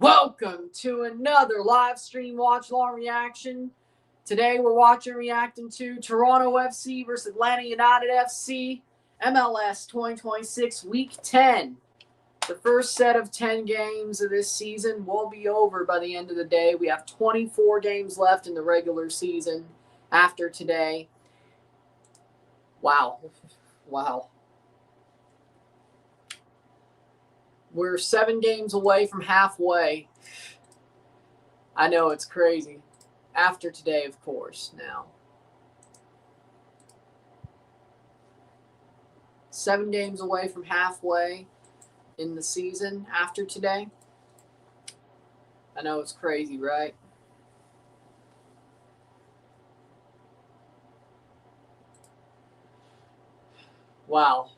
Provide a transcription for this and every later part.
Welcome to another live stream watch-along reaction. Today we're reacting to Toronto FC versus Atlanta United FC, MLS 2026 Week 10. The first set of 10 games of this season will be over by the end of the day. We have 24 games left in the regular season after today. Wow. We're 7 games away from halfway. I know, it's crazy. After today, of course, now. 7 games away from halfway in the season after today. I know, it's crazy, right? Wow.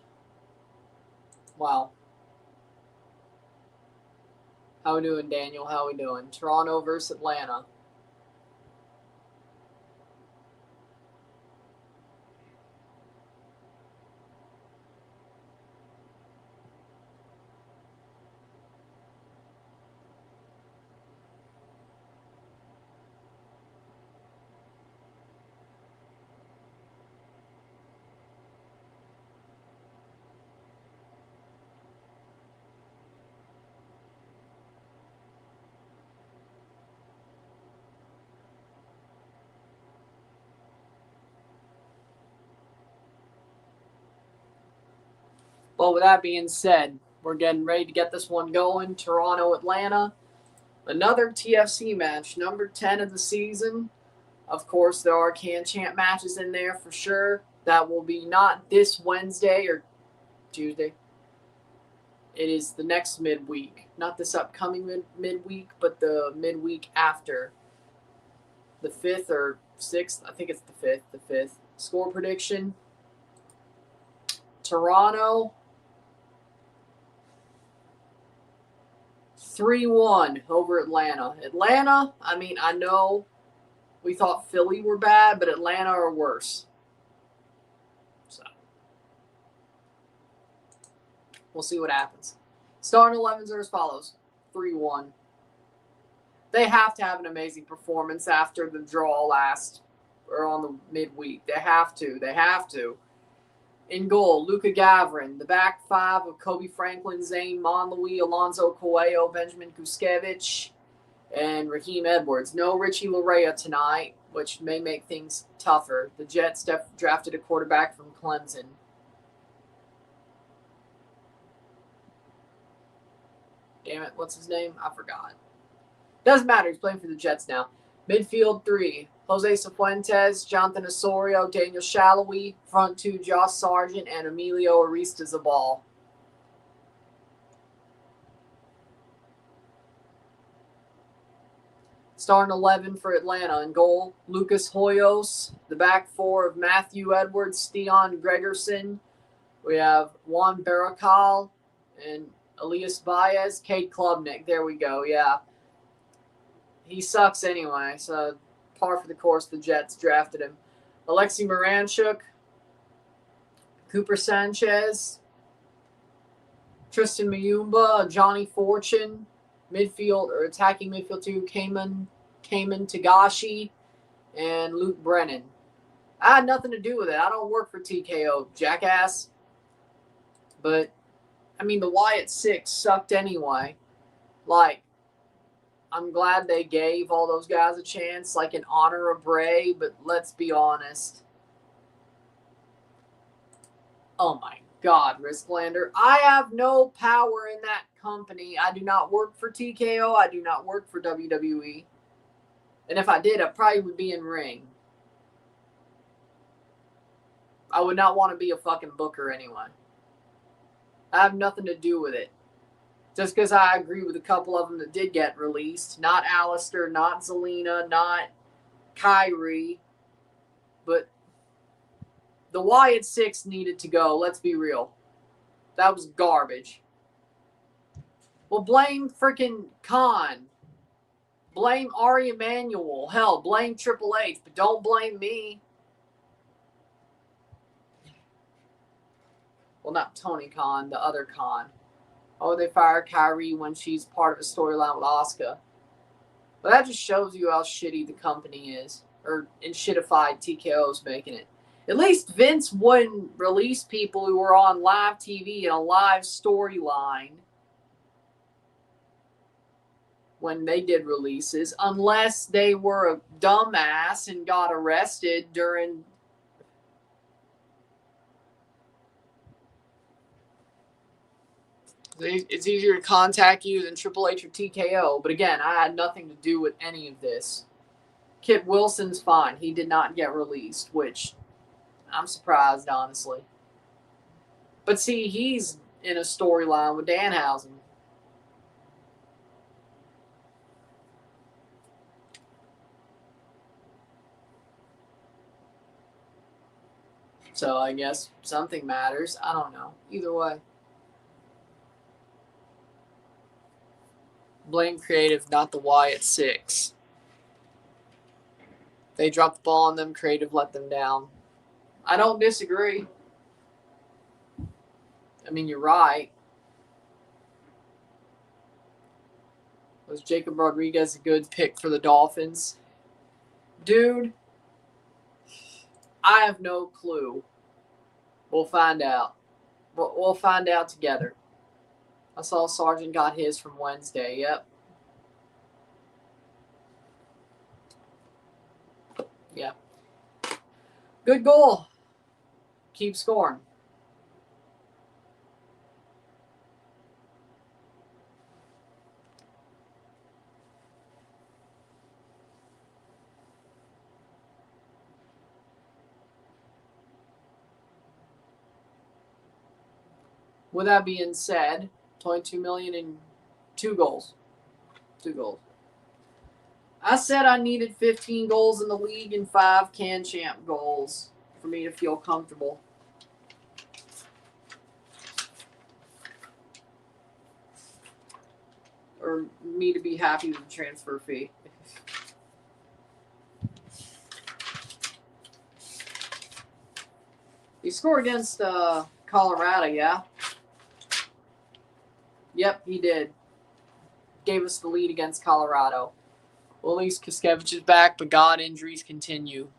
How we doing, Daniel? How we doing? Toronto versus Atlanta. Well, with that being said, we're getting ready to get this one going. Toronto, Atlanta. Another TFC match, number 10 of the season. Of course, there are can-champ matches in there for sure. That will be not this Wednesday or Tuesday. It is the next midweek. Not this upcoming midweek, but the midweek after. The 5th or 6th. I think it's the 5th. The 5th. Score prediction. Toronto 3-1 over Atlanta. Atlanta, I mean, I know we thought Philly were bad, but Atlanta are worse. So, we'll see what happens. Starting 11s are as follows. 3-1. They have to have an amazing performance after the draw on the midweek. They have to. In goal, Luka Gavrin. The back 5 of Kobe Franklin, Zane Monlouis, Alonso Coelho, Benjamin Kuskevich, and Raheem Edwards. No Richie Larea tonight, which may make things tougher. The Jets drafted a quarterback from Clemson. Damn it, what's his name? I forgot. Doesn't matter, he's playing for the Jets now. Midfield 3, Jose Cifuentes, Jonathan Osorio, Daniel Shallowy. Front 2, Josh Sargent and Emilio Aristizabal. Starting 11 for Atlanta. In goal, Lucas Hoyos. The back 4 of Matthew Edwards, Steon Gregerson. We have Juan Barracal and Elias Baez. Kate Klubnik. There we go, yeah. He sucks anyway, so par for the course, the Jets drafted him. Alexei Miranchuk, Cooper Sanchez, Tristan Mayumba, Johnny Fortune, attacking midfield 2, Cayman Tagashi, and Luke Brennan. I had nothing to do with it. I don't work for TKO, jackass. But, I mean, the Wyatt 6 sucked anyway. I'm glad they gave all those guys a chance, in honor of Bray, but let's be honest. Oh my God, Risklander. I have no power in that company. I do not work for TKO. I do not work for WWE. And if I did, I probably would be in ring. I would not want to be a fucking booker anyway. I have nothing to do with it. Just because I agree with a couple of them that did get released. Not Alistair, not Zelina, not Kyrie. But the Wyatt 6 needed to go. Let's be real. That was garbage. Well, blame freaking Khan. Blame Ari Emanuel. Hell, blame Triple H. But don't blame me. Well, not Tony Khan, the other Khan. Oh, they fired Kyrie when she's part of a storyline with Asuka. But that just shows you how shitty the company is. Or and shitified TKO's making it. At least Vince wouldn't release people who were on live TV in a live storyline when they did releases, unless they were a dumbass and got arrested during. It's easier to contact you than Triple H or TKO. But again, I had nothing to do with any of this. Kit Wilson's fine. He did not get released, which I'm surprised, honestly. But see, he's in a storyline with Danhausen. So I guess something matters. I don't know. Either way. Blame creative, not the Wyatt Six. They dropped the ball on them. Creative let them down. I don't disagree. I mean, you're right. Was Jacob Rodriguez a good pick for the Dolphins? Dude, I have no clue. We'll find out. We'll find out together. I saw Sargent got his from Wednesday. Yep. Yeah. Good goal. Keep scoring. With that being said, $22 million and 2 goals. 2 goals. I said I needed 15 goals in the league and 5 can champ goals for me to feel comfortable. Or me to be happy with the transfer fee. He scored against Colorado, yeah? Yep, he did. Gave us the lead against Colorado. Well, at least Kiskevich is back, but God, injuries continue.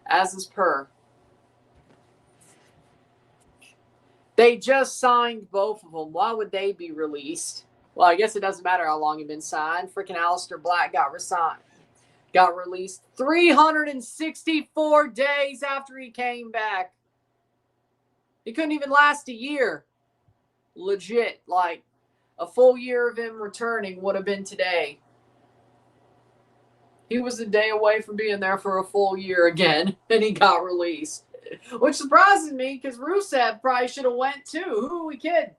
As is per. They just signed both of them. Why would they be released? Well, I guess it doesn't matter how long you've been signed. Freaking Alistair Black got resigned. Got released 364 days after he came back. He couldn't even last a year. Legit. Like, a full year of him returning would have been today. He was a day away from being there for a full year again, and he got released. Which surprises me, because Rusev probably should have went too. Who are we kidding?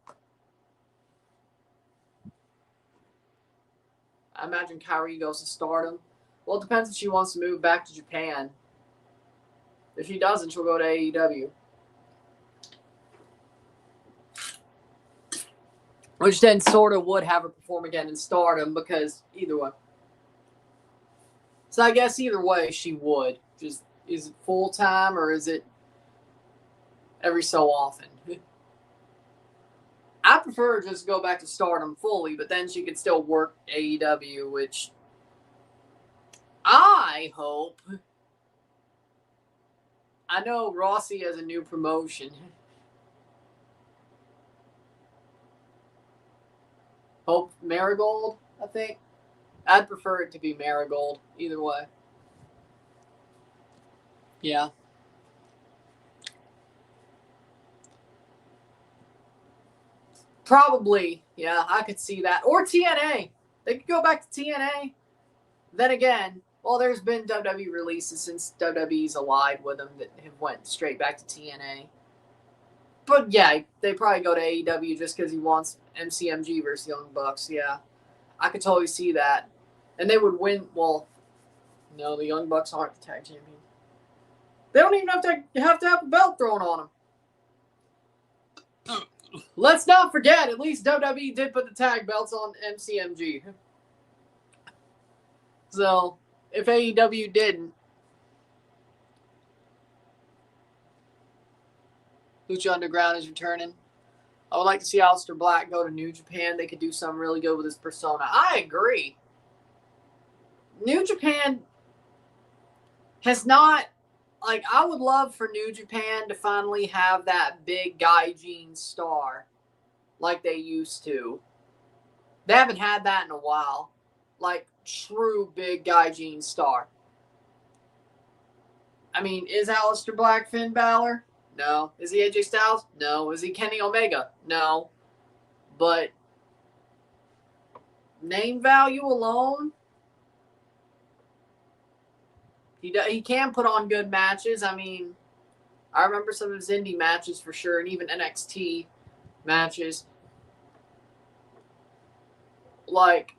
I imagine Kyrie goes to Stardom. Well, it depends if she wants to move back to Japan. If she doesn't, she'll go to AEW. Which then sort of would have her perform again in Stardom, because either way. So I guess either way she would. Just, is it full time or is it every so often? I prefer just go back to Stardom fully, but then she could still work AEW, which I hope. I know Rossi has a new promotion. Hope Marigold, I think. I'd prefer it to be Marigold, either way. Yeah. Probably, yeah, I could see that. Or TNA. They could go back to TNA. Then again, well, there's been WWE releases since WWE's allied with them that have went straight back to TNA. But yeah, they probably go to AEW just because he wants MCMG versus Young Bucks. Yeah, I could totally see that. And they would win. Well, no, the Young Bucks aren't the tag champions. They don't even have to have a belt thrown on them. Let's not forget, at least WWE did put the tag belts on MCMG. So, if AEW didn't, Lucha Underground is returning. I would like to see Aleister Black go to New Japan. They could do something really good with his persona. I agree. New Japan has not, like, I would love for New Japan to finally have that big Gaijin star like they used to. They haven't had that in a while. Like, true big Gaijin star. I mean, is Aleister Black Finn Balor? No. Is he AJ Styles? No. Is he Kenny Omega? No. But name value alone, he can put on good matches. I mean, I remember some of his indie matches for sure, and even NXT matches. Like,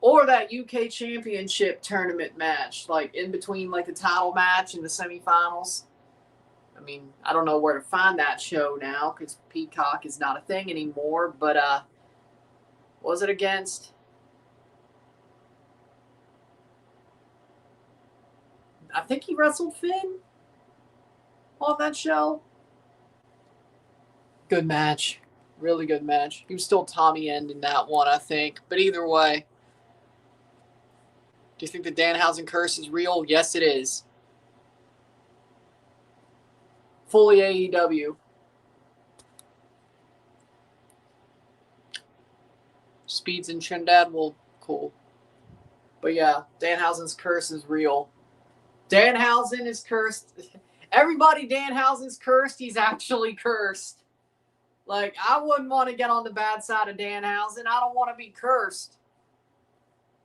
or that UK Championship tournament match, like in between like the title match and the semifinals. I mean, I don't know where to find that show now because Peacock is not a thing anymore. But was it against? I think he wrestled Finn on that show. Good match. Really good match. He was still Tommy End in that one, I think. But either way. Do you think the Danhausen curse is real? Yes, it is. Fully AEW. Speeds and Trinidad, well, cool. But yeah, Danhausen's curse is real. Danhausen is cursed. Everybody Danhausen's cursed, he's actually cursed. Like, I wouldn't want to get on the bad side of Danhausen. I don't want to be cursed.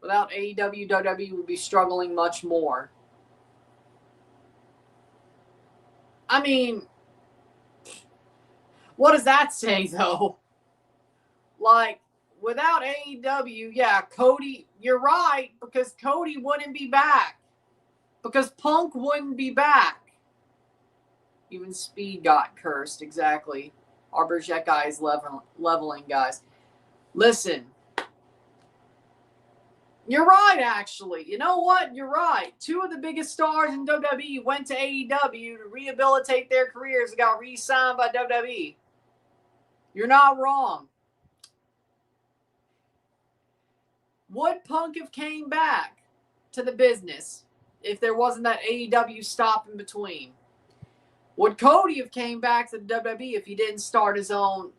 Without AEW, WWE would be struggling much more. I mean, what does that say, though? Like, without AEW, yeah, Cody, you're right, because Cody wouldn't be back. Because Punk wouldn't be back. Even Speed got cursed, exactly. Our Bergette guy is leveling, guys. Listen. You're right, actually. You know what? You're right. Two of the biggest stars in WWE went to AEW to rehabilitate their careers and got re-signed by WWE. You're not wrong. Would Punk have came back to the business if there wasn't that AEW stop in between? Would Cody have came back to the WWE if he didn't start his own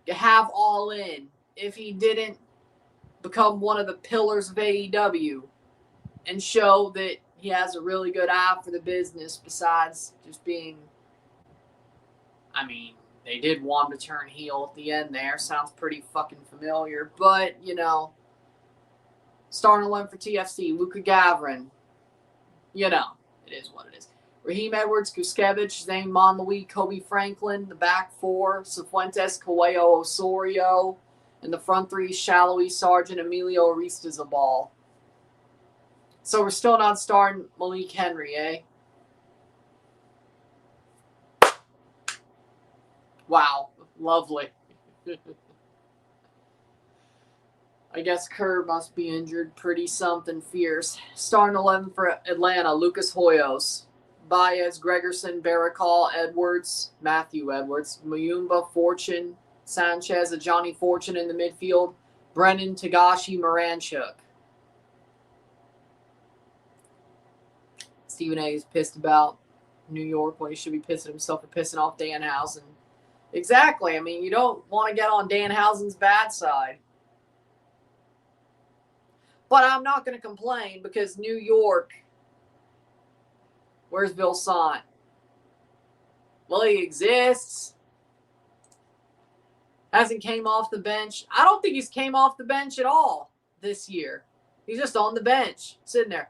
have All In? If he didn't become one of the pillars of AEW and show that he has a really good eye for the business besides just being, I mean, they did want him to turn heel at the end there. Sounds pretty fucking familiar. But, you know, starting 11 for TFC, Luka Gavrin, you know, it is what it is. Raheem Edwards, Kuskevich, Zane Monlouis, Kobe Franklin, the back four, Cifuentes, Coelho, Osorio, and the front three, Shallowy, Sargent, Emilio Aristizabal. So we're still not starting Malik Henry, eh? Wow. Lovely. I guess Kerr must be injured. Pretty something fierce. Starting 11 for Atlanta, Lucas Hoyos. Baez, Gregerson, Baracall, Edwards, Matthew Edwards, Mayumba, Fortune, Sanchez, a Johnny Fortune in the midfield, Brennan, Tagashi, Moranchuk. Stephen A. is pissed about New York when he should be pissing himself for pissing off Danhausen. Exactly. I mean, you don't want to get on Danhausen's bad side. But I'm not going to complain because New York, where's Vilsaint? Well, he exists. Hasn't came off the bench. I don't think he's came off the bench at all this year. He's just on the bench, sitting there.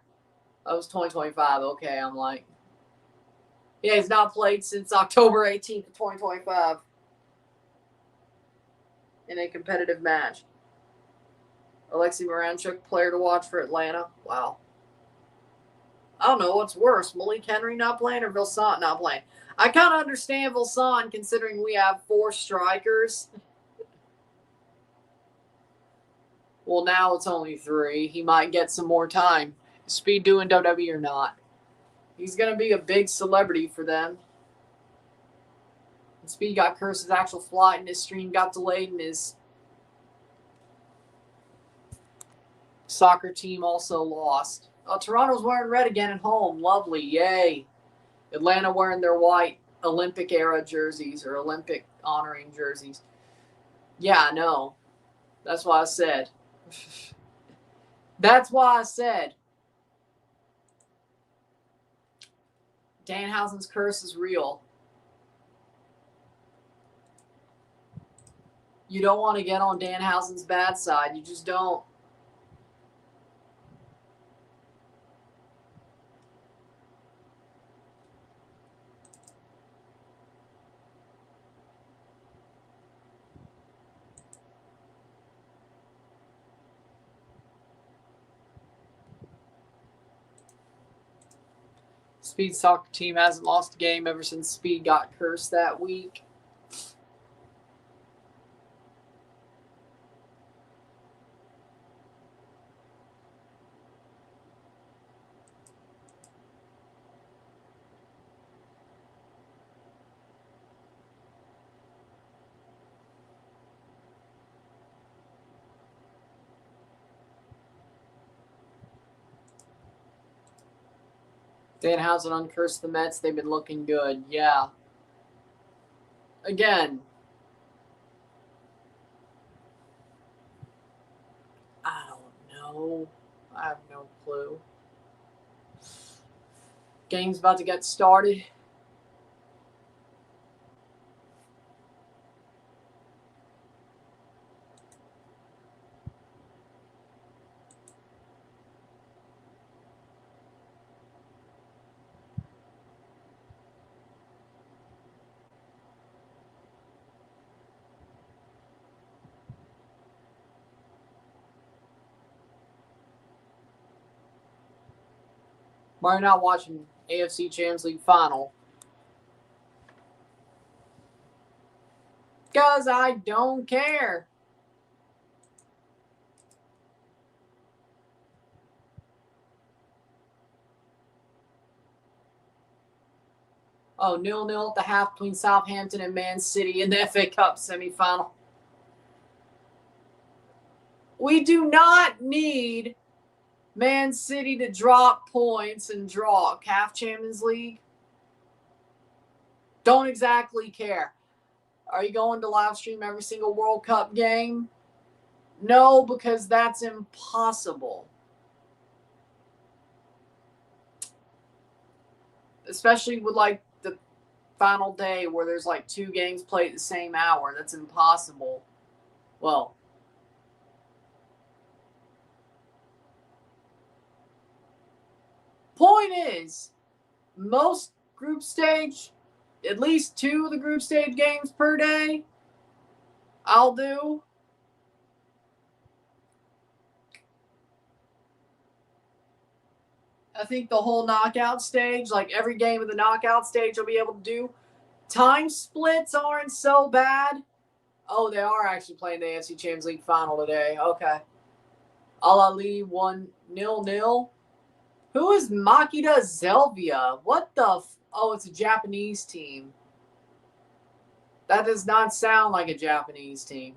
That was 2025. Okay, I'm like, yeah, he's not played since October 18th of 2025 in a competitive match. Alexei Moranchuk, player to watch for Atlanta. Wow. I don't know what's worse, Malik Henry not playing or Vilsaint not playing. I kind of understand Vilsaint considering we have 4 strikers. Well, now it's only 3. He might get some more time. Is Speed doing WWE or not? He's going to be a big celebrity for them. Speed got cursed. His actual flight and his stream got delayed, and his soccer team also lost. Oh, Toronto's wearing red again at home. Lovely. Yay. Atlanta wearing their white Olympic era jerseys or Olympic honoring jerseys. Yeah, I know. That's why I said. That's why I said. Danhausen's curse is real. You don't want to get on Danhausen's bad side. You just don't. Speed soccer team hasn't lost a game ever since Speed got cursed that week. Danhausen uncursed the Mets. They've been looking good. Yeah. Again, I don't know. I have no clue. Game's about to get started. Why are you not watching AFC Champions League final? Because I don't care. Oh, 0-0 at the half between Southampton and Man City in the FA Cup semifinal. We do not need Man City to drop points and draw CAF Champions League. Don't exactly care. Are you going to live stream every single World Cup game? No, because that's impossible. Especially with like the final day where there's like 2 games played at the same hour. That's impossible. Well, point is, most group stage, at least 2 of the group stage games per day, I'll do. I think the whole knockout stage, like every game of the knockout stage, I'll be able to do. Time splits aren't so bad. Oh, they are actually playing the AFC Champions League final today. Okay. Al Ali 1-0. Who is Makita Zelvia? What the? Oh, it's a Japanese team. That does not sound like a Japanese team.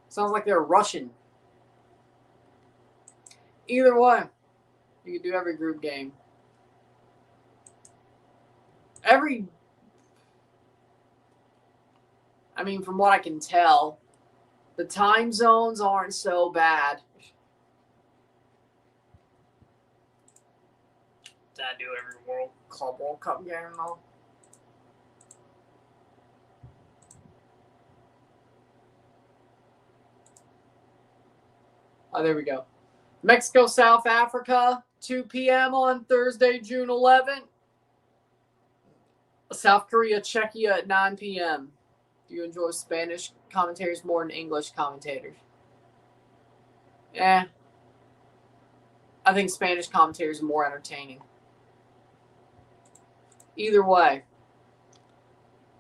Sounds like they're Russian. Either way, you can do every group game. I mean, from what I can tell, the time zones aren't so bad. Did I do every World Cup game though? Oh, there we go. Mexico, South Africa, 2 p.m. on Thursday, June 11th. South Korea, Czechia at 9 p.m. Do you enjoy Spanish commentators more than English commentators? I think Spanish commentators are more entertaining. Either way.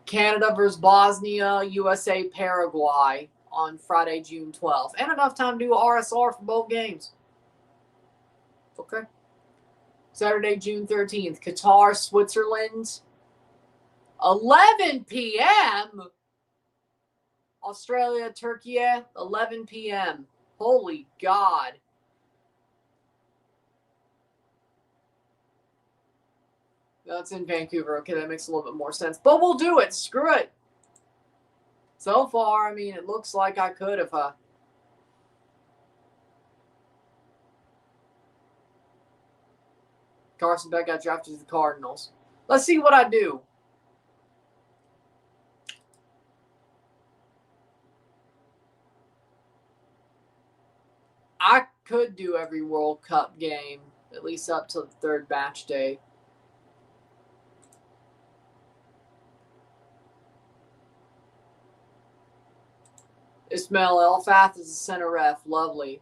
Canada versus Bosnia, USA, Paraguay on Friday, June 12th. And enough time to do RSR for both games. Okay. Saturday, June 13th. Qatar, Switzerland. 11 p.m. Australia, Turkey, 11 p.m. Holy God. That's in Vancouver. Okay, that makes a little bit more sense. But we'll do it. Screw it. So far, I mean, it looks like I could if I... Carson Beck got drafted to the Cardinals. Let's see what I do. I could do every World Cup game, at least up to the third match day. Ismail Elfath is a center ref. Lovely.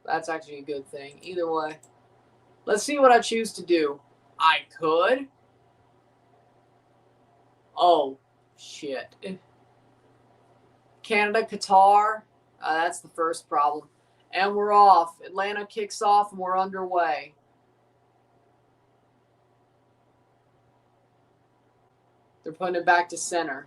That's actually a good thing. Either way. Let's see what I choose to do. I could. Oh, shit. Canada, Qatar. That's the first problem. And we're off. Atlanta kicks off and we're underway. They're putting it back to center.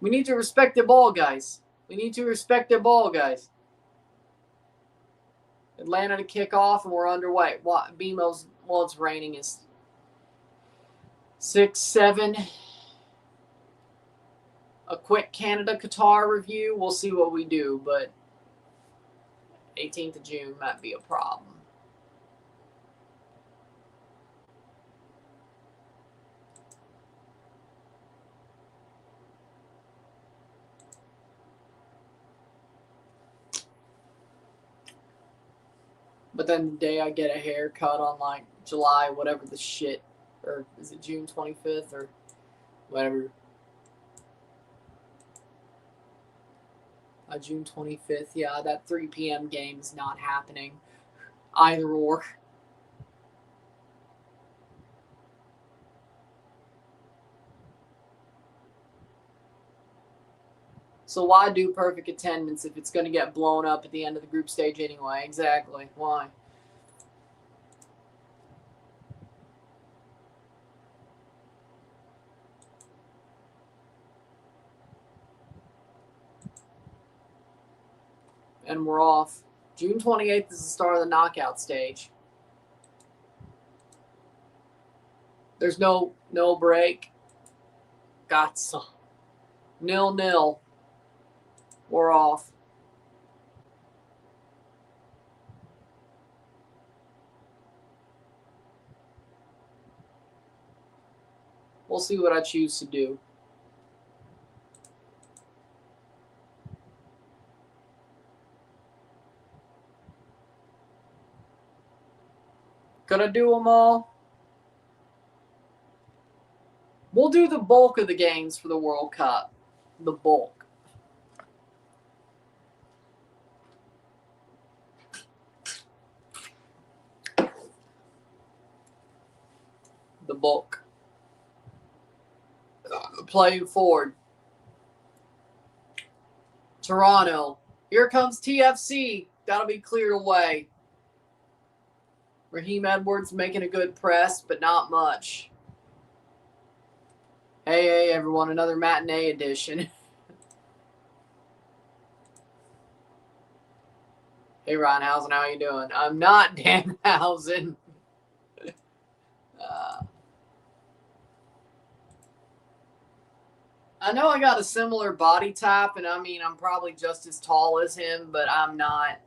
We need to respect the ball, guys. We need to respect the ball, guys. Atlanta to kick off and we're underway. BMO's, well, it's raining. It's 6, 7. A quick Canada-Qatar review. We'll see what we do, but 18th of June might be a problem. But then the day I get a haircut on like July, whatever the shit, or is it June 25th or whatever? June 25th, yeah, that 3 p.m. game is not happening. Either or. So why do perfect attendance if it's going to get blown up at the end of the group stage anyway? Exactly. Why? And we're off. June 28th is the start of the knockout stage. There's no break. Gotcha. 0-0. We're off. We'll see what I choose to do. Gonna do them all. We'll do the bulk of the games for the World Cup. The bulk. The bulk. Playing forward. Toronto. Here comes TFC. That'll be cleared away. Raheem Edwards making a good press, but not much. Hey, everyone, another matinee edition. Hey, Ryanhausen, how you doing? I'm not Danhausen. I know I got a similar body type, and I mean, I'm probably just as tall as him, but I'm not.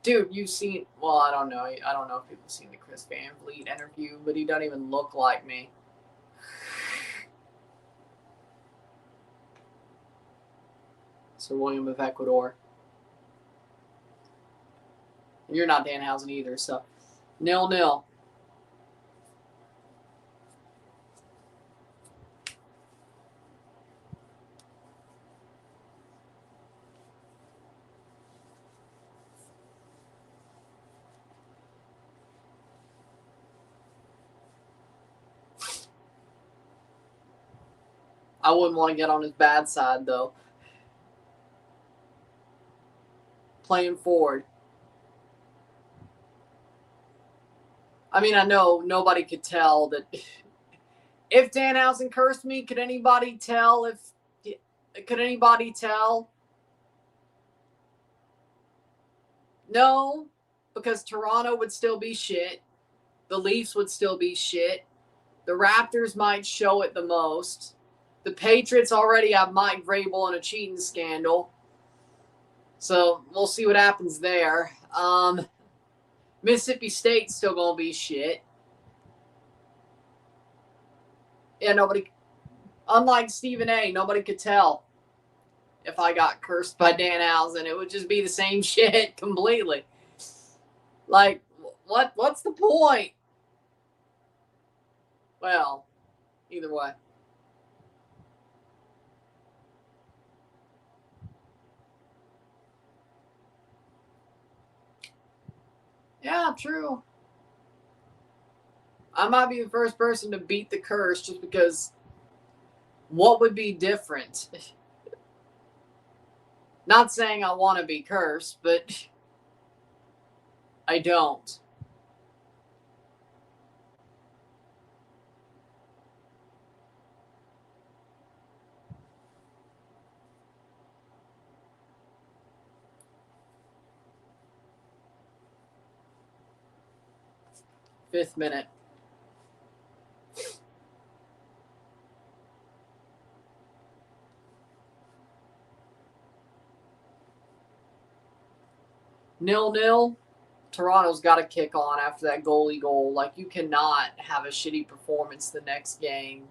Dude, you've seen, well, I don't know. I don't know if people have seen the Chris Van Vliet interview, but he doesn't even look like me. Sir William of Ecuador. You're not Danhausen either, so 0-0. I wouldn't want to get on his bad side, though. Playing forward. I mean, I know nobody could tell that. If Danhausen cursed me, could anybody tell? Could anybody tell? No, because Toronto would still be shit. The Leafs would still be shit. The Raptors might show it the most. The Patriots already have Mike Vrabel in a cheating scandal. So we'll see what happens there. Mississippi State's still going to be shit. Yeah, nobody, unlike Stephen A., nobody could tell if I got cursed by Danhausen. It would just be the same shit completely. Like, what's the point? Well, either way. Yeah, true. I might be the first person to beat the curse just because what would be different? Not saying I want to be cursed, but I don't. Fifth minute. Nil-nil. Toronto's got to kick on after that goalie goal. Like, you cannot have a shitty performance the next game.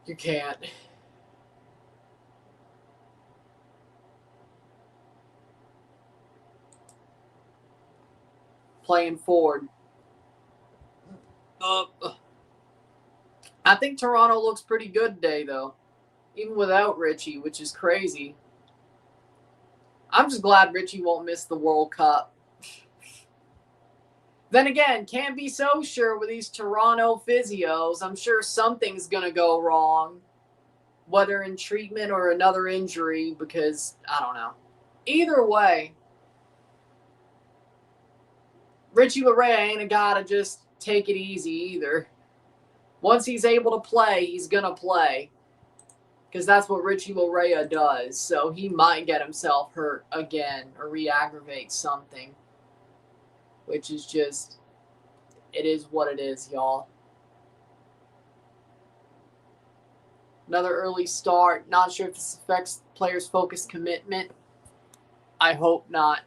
You can't. Playing forward. I think Toronto looks pretty good today, though. Even without Richie, which is crazy. I'm just glad Richie won't miss the World Cup. Then again, can't be so sure with these Toronto physios. I'm sure something's going to go wrong, whether in treatment or another injury, because I don't know. Either way, Richie Laryea ain't a guy to just take it easy either. Once he's able to play, he's going to play. Because that's what Richie Laryea does. So he might get himself hurt again or re-aggravate something. Which is just, it is what it is, y'all. Another early start. Not sure if this affects players' focused commitment. I hope not.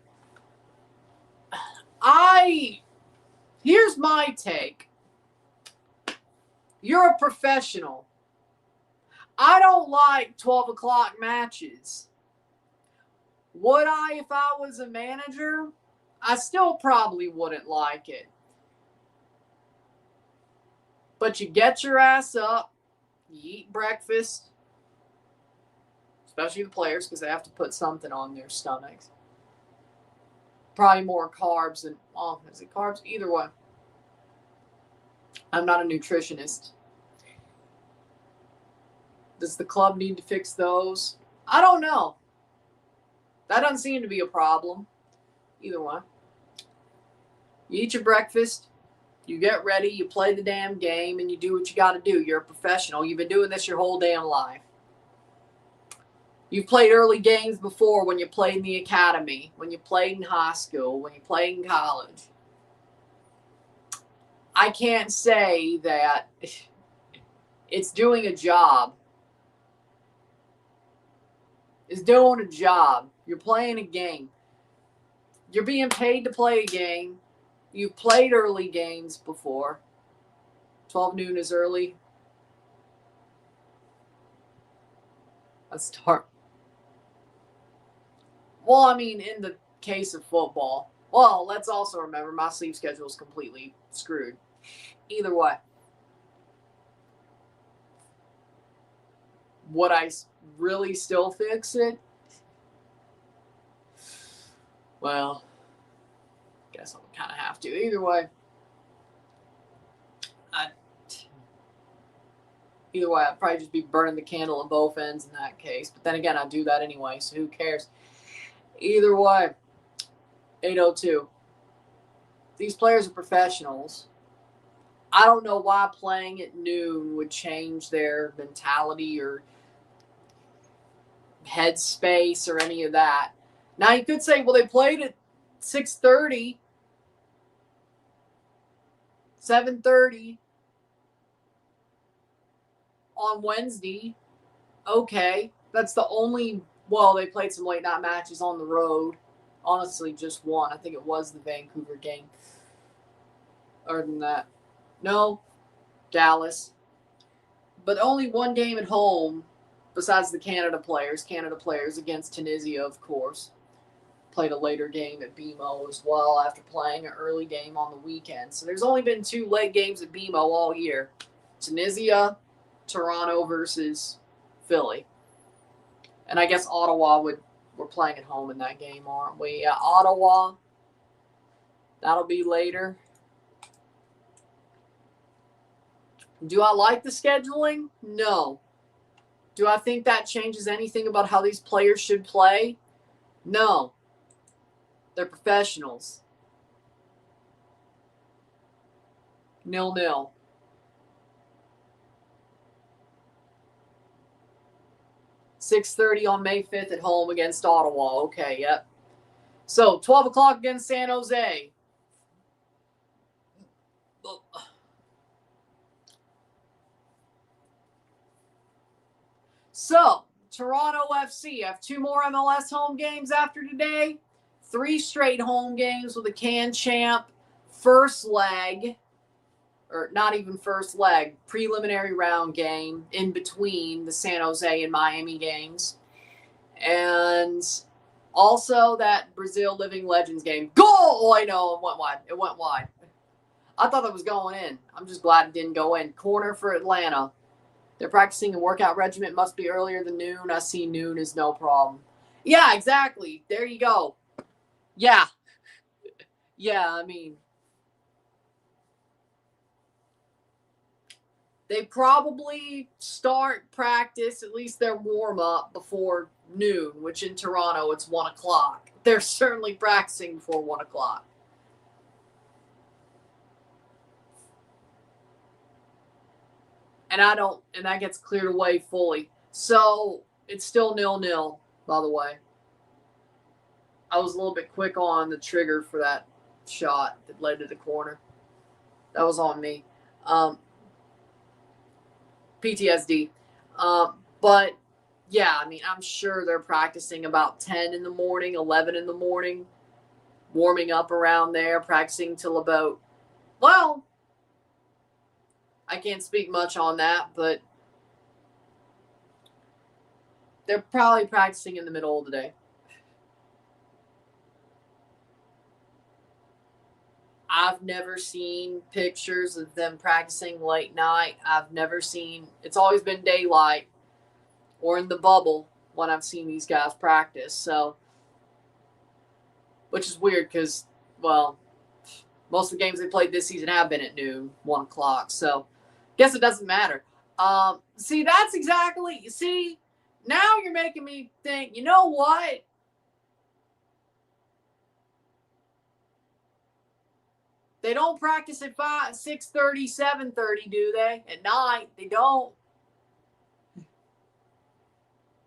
Here's my take. You're a professional. I don't like 12 o'clock matches. Would I if I was a manager? I still probably wouldn't like it. But you get your ass up, you eat breakfast, especially the players because they have to put something on their stomachs. Probably more carbs than, is it carbs? Either way. I'm not a nutritionist. Does the club need to fix those? I don't know. That doesn't seem to be a problem. Either one. You eat your breakfast, you get ready, you play the damn game, and you do what you got to do. You're a professional. You've been doing this your whole damn life. You've played early games before when you played in the academy, when you played in high school, when you played in college. I can't say that it's doing a job. It's doing a job. You're playing a game. You're being paid to play a game. You've played early games before. 12 noon is early. Let's start. Well, I mean, in the case of football. Well, let's also remember my sleep schedule is completely screwed. Either way. Would I really still fix it? Well, guess I'll kind of have to. Either way. I'd probably just be burning the candle at both ends in that case. But then again, I do that anyway, so who cares? Either way. 8:02. These players are professionals. I don't know why playing at noon would change their mentality or headspace or any of that. Now you could say, well, they played at 6:30, 7:30 on Wednesday. Okay, that's the only. Well, they played some late night matches on the road. Honestly, just one. I think it was the Vancouver game. Other than that, no, Dallas. But only one game at home besides the Canada players against Tunisia, of course. Played a later game at BMO as well after playing an early game on the weekend. So there's only been 2 late games at BMO all year. Tunisia, Toronto versus Philly. And I guess Ottawa we're playing at home in that game, aren't we? Yeah, Ottawa. That'll be later. Do I like the scheduling? No. Do I think that changes anything about how these players should play? No. They're professionals. 0-0. $6:30 on May 5th at home against Ottawa. Okay, yep. So 12 o'clock against San Jose. So, Toronto FC have 2 more MLS home games after today. 3 straight home games with a can champ. First leg, or not even first leg, preliminary round game in between the San Jose and Miami games. And also that Brazil Living Legends game. Goal! Oh, I know, it went wide. It went wide. I thought it was going in. I'm just glad it didn't go in. Corner for Atlanta. They're practicing a workout regimen. Must be earlier than noon. I see noon is no problem. Yeah, exactly. There you go. Yeah. Yeah, I mean, they probably start practice, at least their warm-up, before noon, which in Toronto, it's 1 o'clock. They're certainly practicing before 1 o'clock. And that gets cleared away fully. So it's still 0-0, by the way. I was a little bit quick on the trigger for that shot that led to the corner. That was on me. PTSD. But yeah, I mean, I'm sure they're practicing about 10 in the morning, 11 in the morning, warming up around there, practicing till about, well, I can't speak much on that, but they're probably practicing in the middle of the day. I've never seen pictures of them practicing late night. I've never seen, it's always been daylight or in the bubble when I've seen these guys practice. So, which is weird because, well, most of the games they played this season have been at noon, 1 o'clock. So, guess it doesn't matter. See, that's exactly, see, now you're making me think, you know what? They don't practice at 5, 6:30, 7:30, do they? At night, they don't.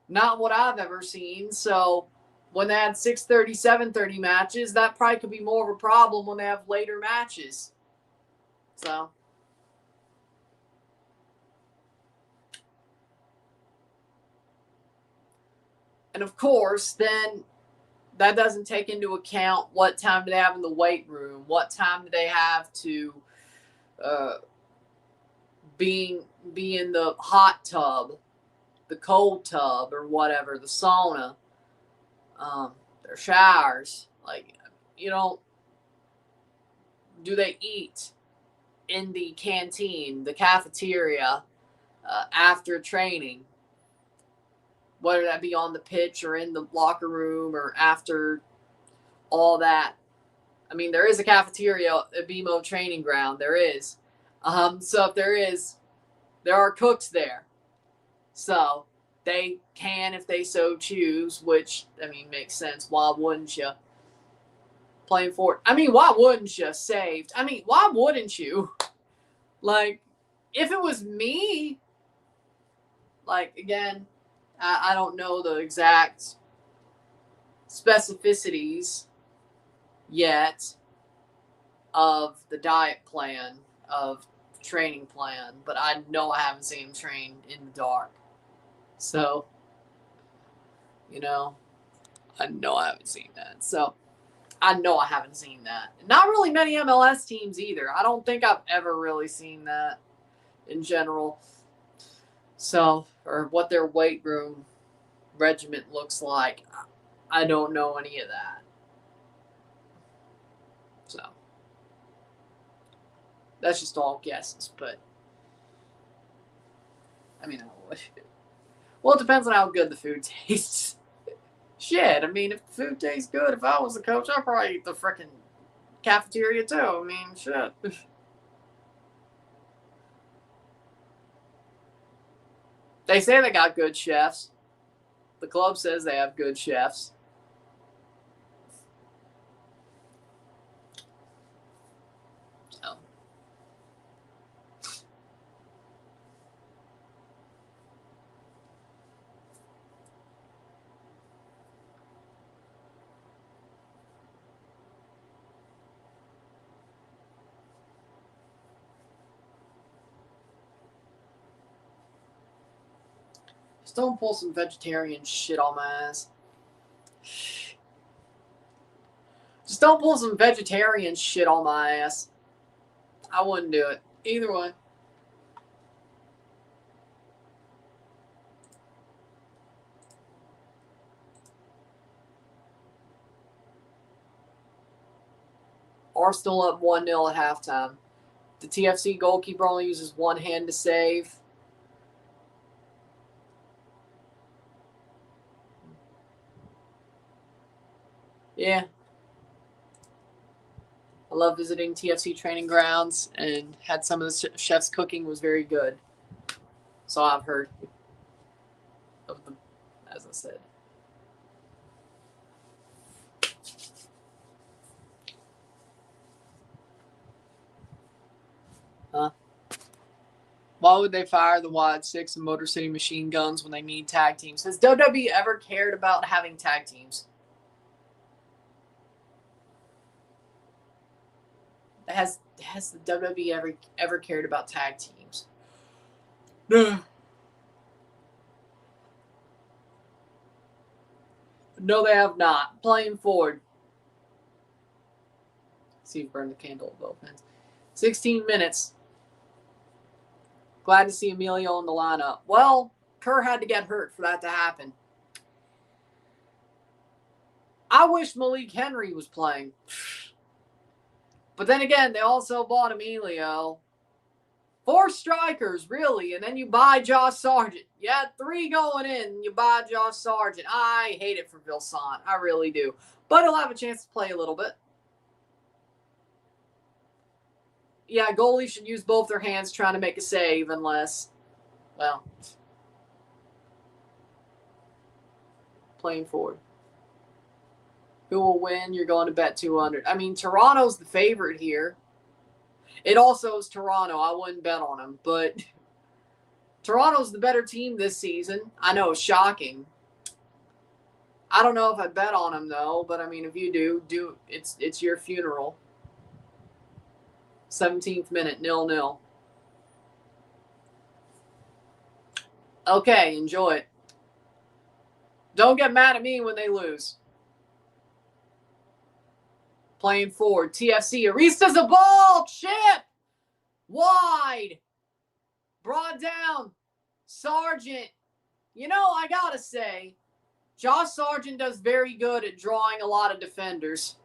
Not what I've ever seen. So when they had 6:30, 7:30 matches, that probably could be more of a problem when they have later matches. So. And of course, then that doesn't take into account what time do they have in the weight room, what time do they have to be in the hot tub, the cold tub, or whatever, the sauna, their showers. Like, you know, do they eat in the canteen, the cafeteria, after training? Whether that be on the pitch or in the locker room or after all that. I mean, there is a cafeteria at BMO training ground. There is. So if there is, there are cooks there. So they can, if they so choose, which, I mean, makes sense. Why wouldn't you? Playing forward. I mean, why wouldn't you saved? I mean, why wouldn't you? Like, if it was me, like, again, I don't know the exact specificities yet of the diet plan, of training plan, but I know I haven't seen him train in the dark. So, I know I haven't seen that. So, I know I haven't seen that. Not really many MLS teams either. I don't think I've ever really seen that in general. So, or what their weight room regiment looks like. I don't know any of that. So, that's just all guesses, but I mean, well, it depends on how good the food tastes. Shit, I mean, if the food tastes good, if I was the coach, I'd probably eat the frickin' cafeteria too. I mean, shit. They say they got good chefs. The club says they have good chefs. So. Just don't pull some vegetarian shit on my ass. Just don't pull some vegetarian shit on my ass. I wouldn't do it. Either way. Arsenal up 1-0 at halftime. The TFC goalkeeper only uses one hand to save. Yeah. I love visiting TFC training grounds, and had some of the chefs' cooking was very good. So I've heard of them, as I said. Huh? Why would they fire the Wide Six and Motor City Machine Guns when they need tag teams? Has WWE ever cared about having tag teams? Has the WWE ever cared about tag teams? No, they have not. Playing forward. See if burn the candle at both ends. 16 minutes. Glad to see Emilio in the lineup. Well, Kerr had to get hurt for that to happen. I wish Malik Henry was playing. But then again, they also bought Emilio. 4 strikers, really, and then you buy Josh Sargent. You had 3 going in, and you buy Josh Sargent. I hate it for Vilsan. I really do. But he'll have a chance to play a little bit. Yeah, goalies should use both their hands trying to make a save unless, well, playing forward. Who will win? You're going to bet 200. I mean, Toronto's the favorite here. It also is Toronto. I wouldn't bet on them, but Toronto's the better team this season. I know, shocking. I don't know if I bet on them though, but I mean, if you do it's your funeral. 17th minute, 0-0. Okay, enjoy it. Don't get mad at me when they lose. Playing forward, TFC. Arista's a ball. Chip. Wide. Brought down. Sargent. You know, I gotta say, Josh Sargent does very good at drawing a lot of defenders.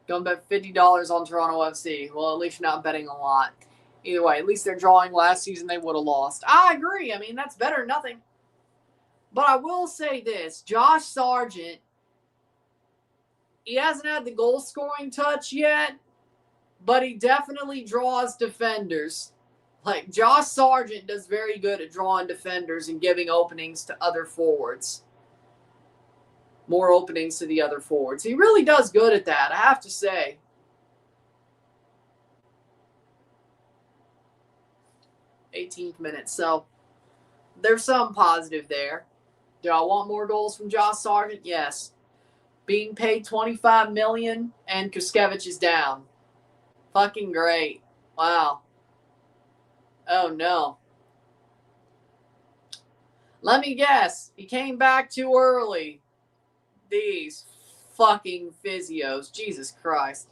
Going to bet $50 on Toronto FC. Well, at least you're not betting a lot. Either way, at least they're drawing. Last season they would have lost. I agree. I mean, that's better than nothing. But I will say this. Josh Sargent, he hasn't had the goal-scoring touch yet, but he definitely draws defenders. Like, Josh Sargent does very good at drawing defenders and giving openings to other forwards. more openings to the other forwards. He really does good at that, I have to say. '18th minute. So there's some positive there. Do I want more goals from Josh Sargent? Yes. Being paid $25 million and Kuskevich is down. Fucking great. Wow. Oh no. Let me guess. He came back too early. These fucking physios. Jesus Christ.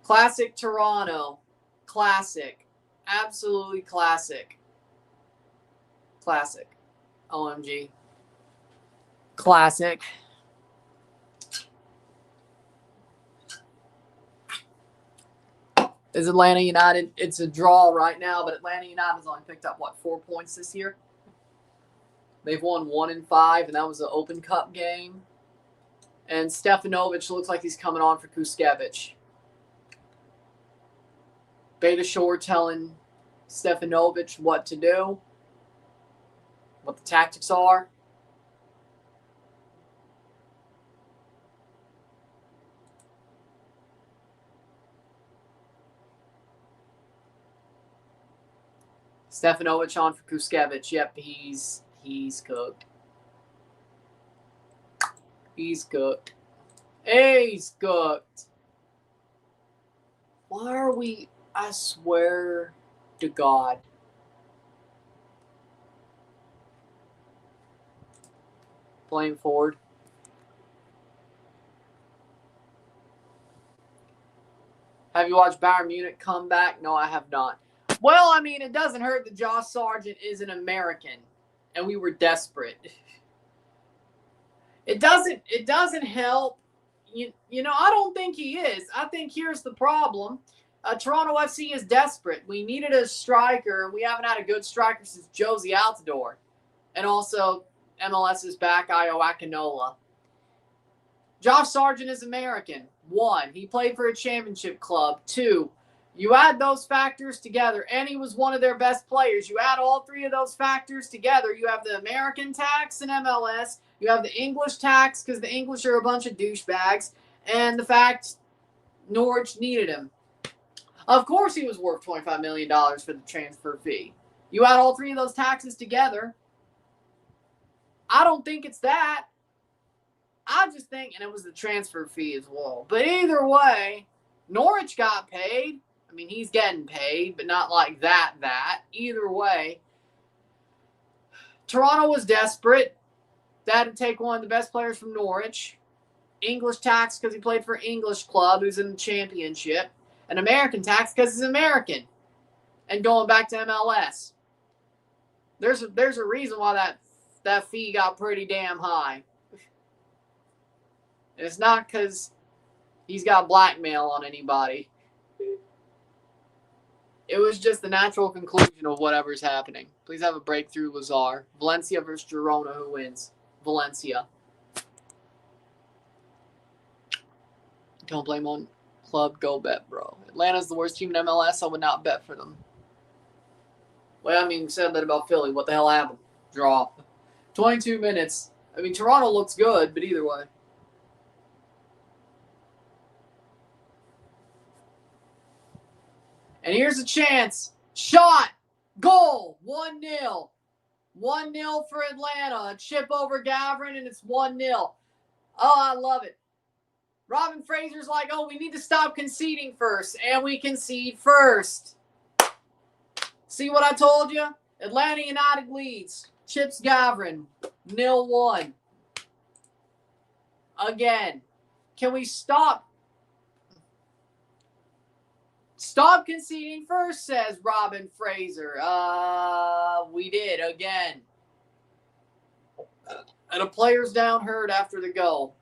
Classic Toronto. Classic. Absolutely classic. Classic. OMG. Classic. Is Atlanta United? It's a draw right now, but Atlanta United has only picked up, 4 points this year? They've won 1 in 5, and that was an Open Cup game. And Stefanovic looks like he's coming on for Kuskevich. Beta Shore telling Stefanovic what to do, what the tactics are. Stefanovic on for Kuskevich. Yep, he's cooked. He's cooked. He's cooked. Why are we... I swear to God. Playing forward. Have you watched Bayern Munich come back? No, I have not. Well, I mean, it doesn't hurt that Josh Sargent is an American, and we were desperate. It doesn't help. You know, I don't think he is. I think here's the problem. Toronto FC is desperate. We needed a striker. We haven't had a good striker since Josie Altidore. And also, MLS is back, Io Akinola. Josh Sargent is American. 1, he played for a championship club. 2, you add those factors together, and he was one of their best players. You add all 3 of those factors together, you have the American tax in MLS, you have the English tax because the English are a bunch of douchebags, and the fact Norwich needed him. Of course he was worth $25 million for the transfer fee. You add all 3 of those taxes together. I don't think it's that. I just think, and it was the transfer fee as well. But either way, Norwich got paid. I mean, he's getting paid, but not like that. Either way, Toronto was desperate. They had to take one of the best players from Norwich. English tax because he played for an English club who's in the championship. An American tax because he's American and going back to MLS. There's a reason why that fee got pretty damn high. And it's not because he's got blackmail on anybody. It was just the natural conclusion of whatever's happening. Please have a breakthrough, Lazar. Valencia versus Girona. Who wins? Valencia. Don't blame on club. Go bet, bro. Atlanta's the worst team in MLS. I would not bet for them. Well, I mean, said that about Philly. What the hell happened? Draw. 22 minutes. I mean, Toronto looks good, but either way. And here's a chance. Shot. Goal. 1-0. 1-0 for Atlanta. A chip over Gavrin, and it's 1-0. Oh, I love it. Robin Fraser's like, oh, we need to stop conceding first. And we concede first. See what I told you? Atlanta United leads. Chips Gavrin. 0-1. Again. Can we stop? Stop conceding first, says Robin Fraser. We did again. And a player's down hurt after the goal.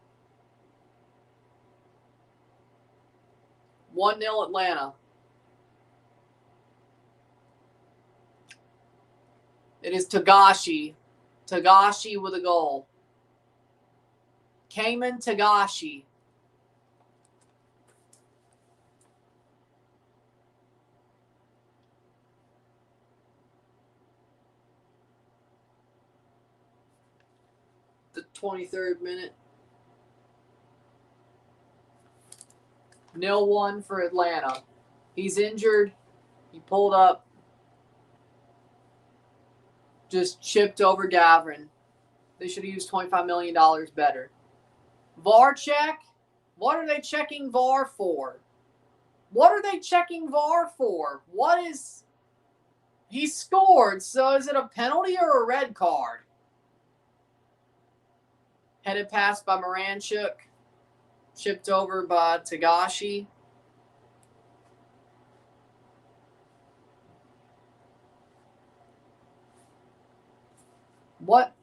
1-0 Atlanta. It is Tagashi. Tagashi with a goal. Cayman Tagashi. the 23rd minute. 0-1 for Atlanta. He's injured. He pulled up. Just chipped over Gavin. They should have used $25 million better. VAR check? What are they checking VAR for? What are they checking VAR for? What is... He scored, so is it a penalty or a red card? Headed pass by Moranchuk. Chipped over by Tagashi. What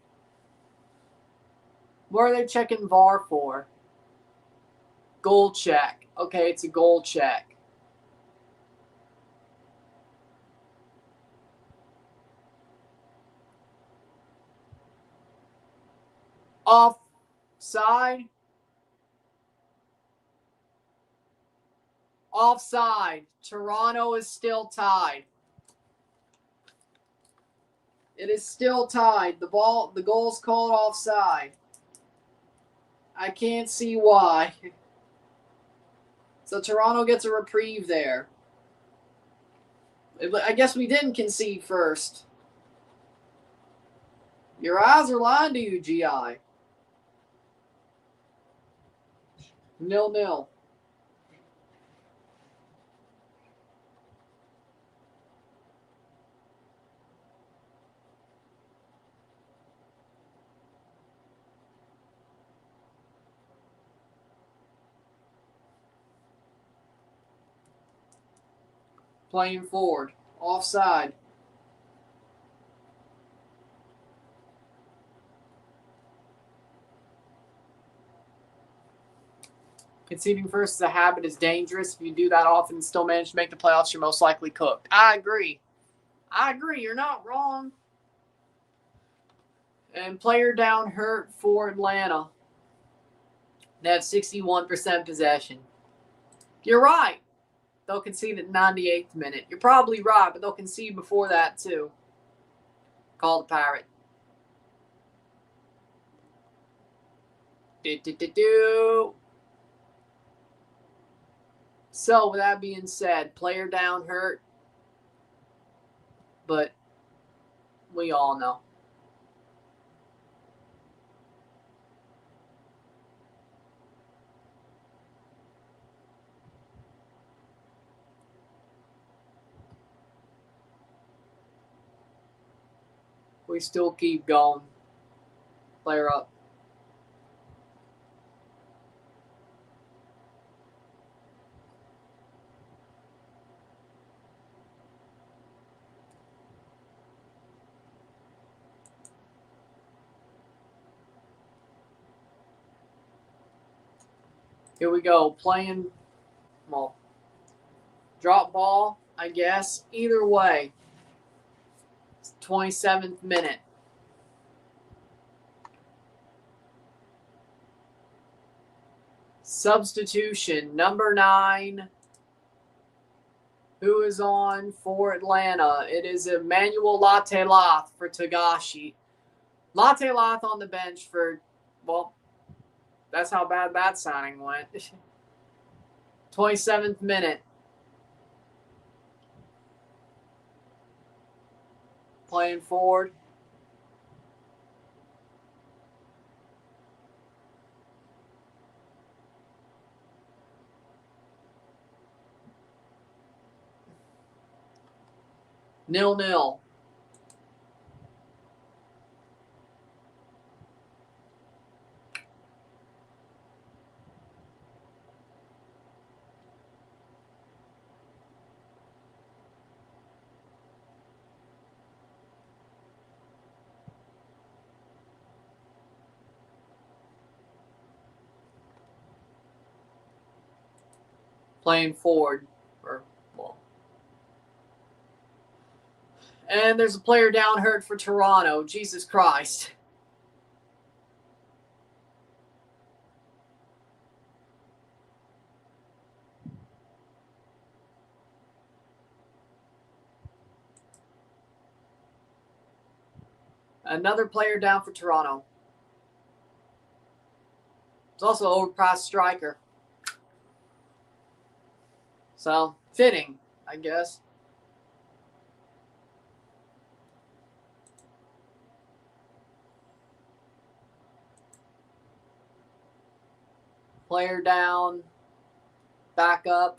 are they checking VAR for? Goal check. Okay, it's a goal check. Offside. Offside. Toronto is still tied. It is still tied. The goal's called offside. I can't see why. So Toronto gets a reprieve there. I guess we didn't concede first. Your eyes are lying to you, GI. 0-0. Playing forward. Offside. Conceding first as a habit is dangerous. If you do that often and still manage to make the playoffs, you're most likely cooked. I agree. You're not wrong. And player down hurt for Atlanta. They have 61% possession. You're right. They'll concede at 98th minute. You're probably right, but they'll concede before that too. Call the Pirate. So, with that being said, player down hurt. But we all know. We still keep going. Player up. Here we go. Playing, well, drop ball, I guess. Either way. 27th minute. Substitution, number 9. Who is on for Atlanta? It is Emmanuel Latte-Lath for Tagashi. Latte-Lath on the bench for, well, that's how bad that signing went. 27th minute. Playing forward. Nil-nil. Playing forward. And there's a player down hurt for Toronto. Jesus Christ. Another player down for Toronto. It's also an overpriced striker. So, fitting, I guess. Player down. Back up.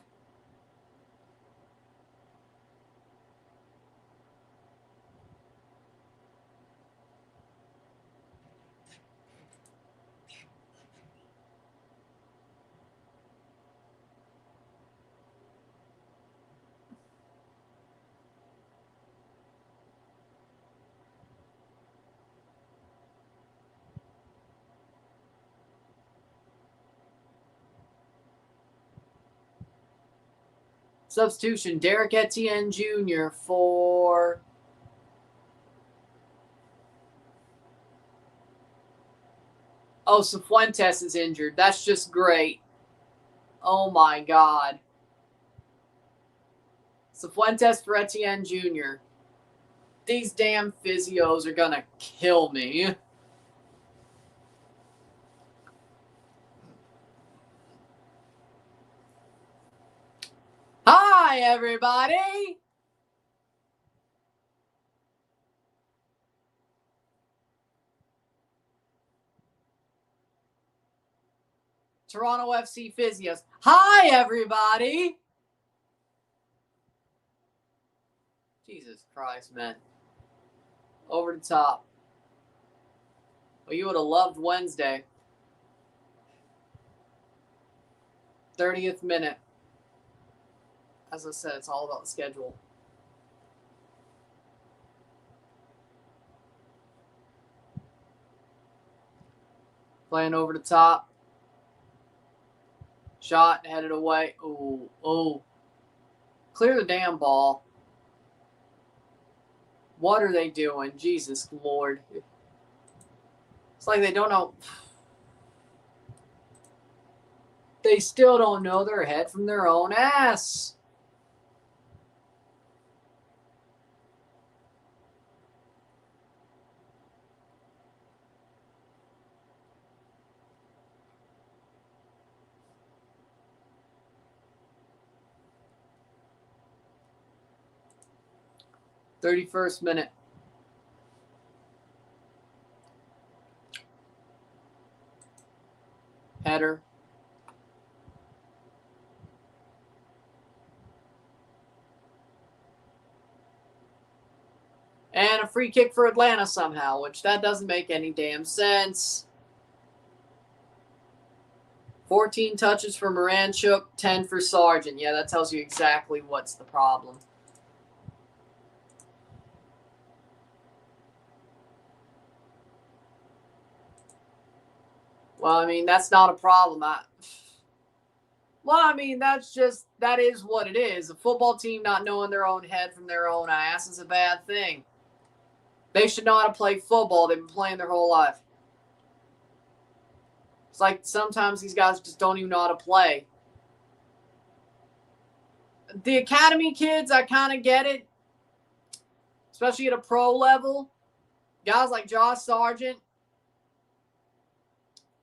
Substitution, Derek Etienne Jr. for Cifuentes is injured. That's just great. Oh my God. Cifuentes for Etienne Jr. These damn physios are gonna kill me. Hi, everybody. Toronto FC Physios. Hi, everybody. Jesus Christ, man. Over the top. Well, you would have loved Wednesday. 30th minute. As I said, it's all about the schedule. Playing over the top. Shot, headed away. Oh. Clear the damn ball. What are they doing? Jesus Lord. It's like they don't know. They still don't know their head from their own ass. "31st minute. Header. And a free kick for Atlanta somehow, which that doesn't make any damn sense. 14 touches for Moranchuk, 10 for Sargent. Yeah, that tells you exactly what's the problem. Well, I mean, that's not a problem. That is what it is. A football team not knowing their own head from their own ass is a bad thing. They should know how to play football. They've been playing their whole life. It's like sometimes these guys just don't even know how to play. The academy kids, I kind of get it. Especially at a pro level. Guys like Josh Sargent.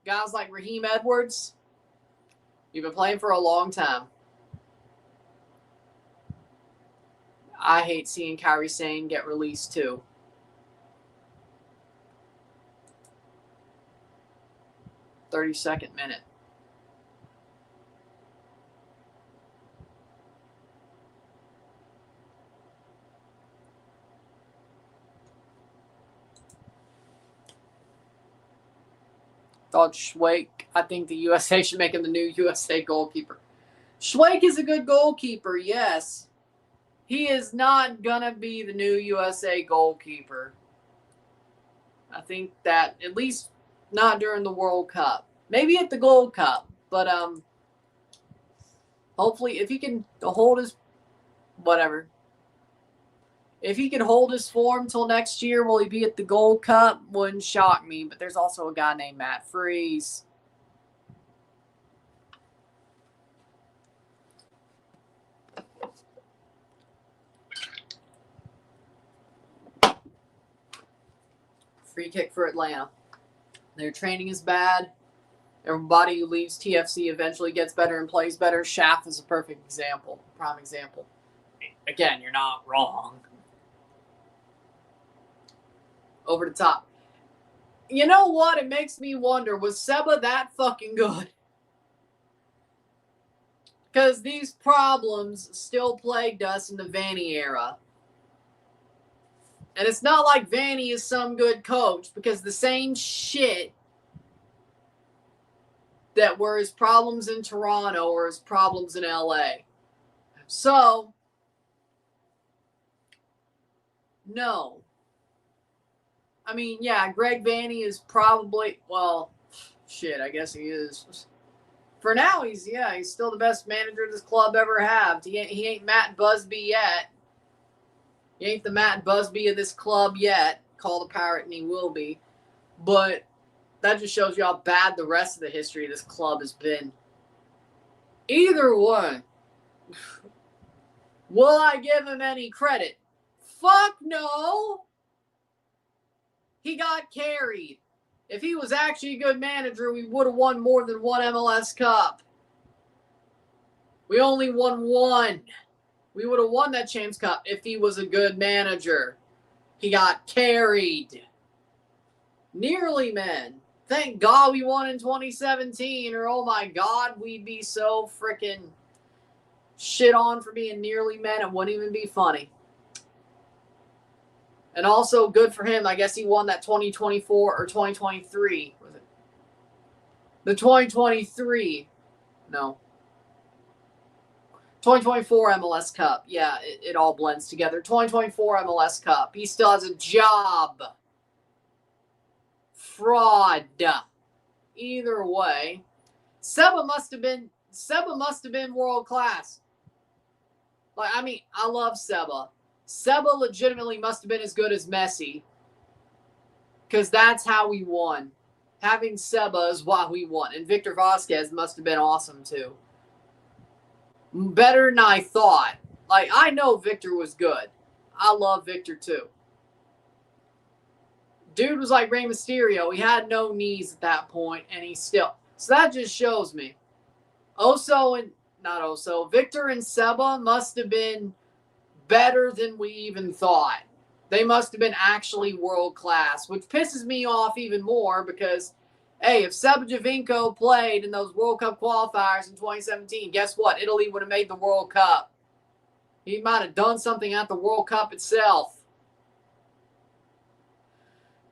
Guys like Raheem Edwards. You've been playing for a long time. I hate seeing Kyrie Sane get released too. "32nd minute. Thought Schweik. I think the USA should make him the new USA goalkeeper. Schweik is a good goalkeeper, yes. He is not going to be the new USA goalkeeper. I think that, at least not during the World Cup. Maybe at the Gold Cup. But hopefully, if he can hold his... Whatever. If he can hold his form till next year, will he be at the Gold Cup? Wouldn't shock me. But there's also a guy named Matt Freese. Free kick for Atlanta. Their training is bad. Everybody who leaves TFC eventually gets better and plays better. Schaff is a perfect example, prime example. Again, you're not wrong. Over the top. You know what? It makes me wonder, was Seba that fucking good? Because these problems still plagued us in the Vanny era. And it's not like Vanny is some good coach, because the same shit that were his problems in Toronto or his problems in LA. So, no. I mean, yeah, Greg Vanny is probably, well, shit, I guess he is. For now, he's still the best manager this club ever had. He ain't Matt Busby yet. He ain't the Matt Busby of this club yet. Call the Pirate and he will be. But that just shows you how bad the rest of the history of this club has been. Either way, will I give him any credit? Fuck no. He got carried. If he was actually a good manager, we would have won more than one MLS Cup. We only won one. We would have won that Champs Cup if he was a good manager. He got carried. Nearly, man. Thank God we won in 2017, or oh my God, we'd be so freaking shit on for being nearly men. It wouldn't even be funny. And also good for him. I guess he won that 2024 or 2023. Was it? The 2023. No. 2024 MLS Cup. Yeah, it all blends together. 2024 MLS Cup. He still has a job. Fraud. Either way, Seba must have been world class. Like, I mean, I love Seba. Seba legitimately must have been as good as Messi. Because that's how we won. Having Seba is why we won. And Victor Vasquez must have been awesome too. Better than I thought. Like, I know Victor was good. I love Victor too. Dude was like Rey Mysterio. He had no knees at that point, and he still. So that just shows me. Victor and Seba must have been better than we even thought. They must have been actually world class, which pisses me off even more because, hey, if Seba Giovinco played in those World Cup qualifiers in 2017, guess what? Italy would have made the World Cup. He might have done something at the World Cup itself.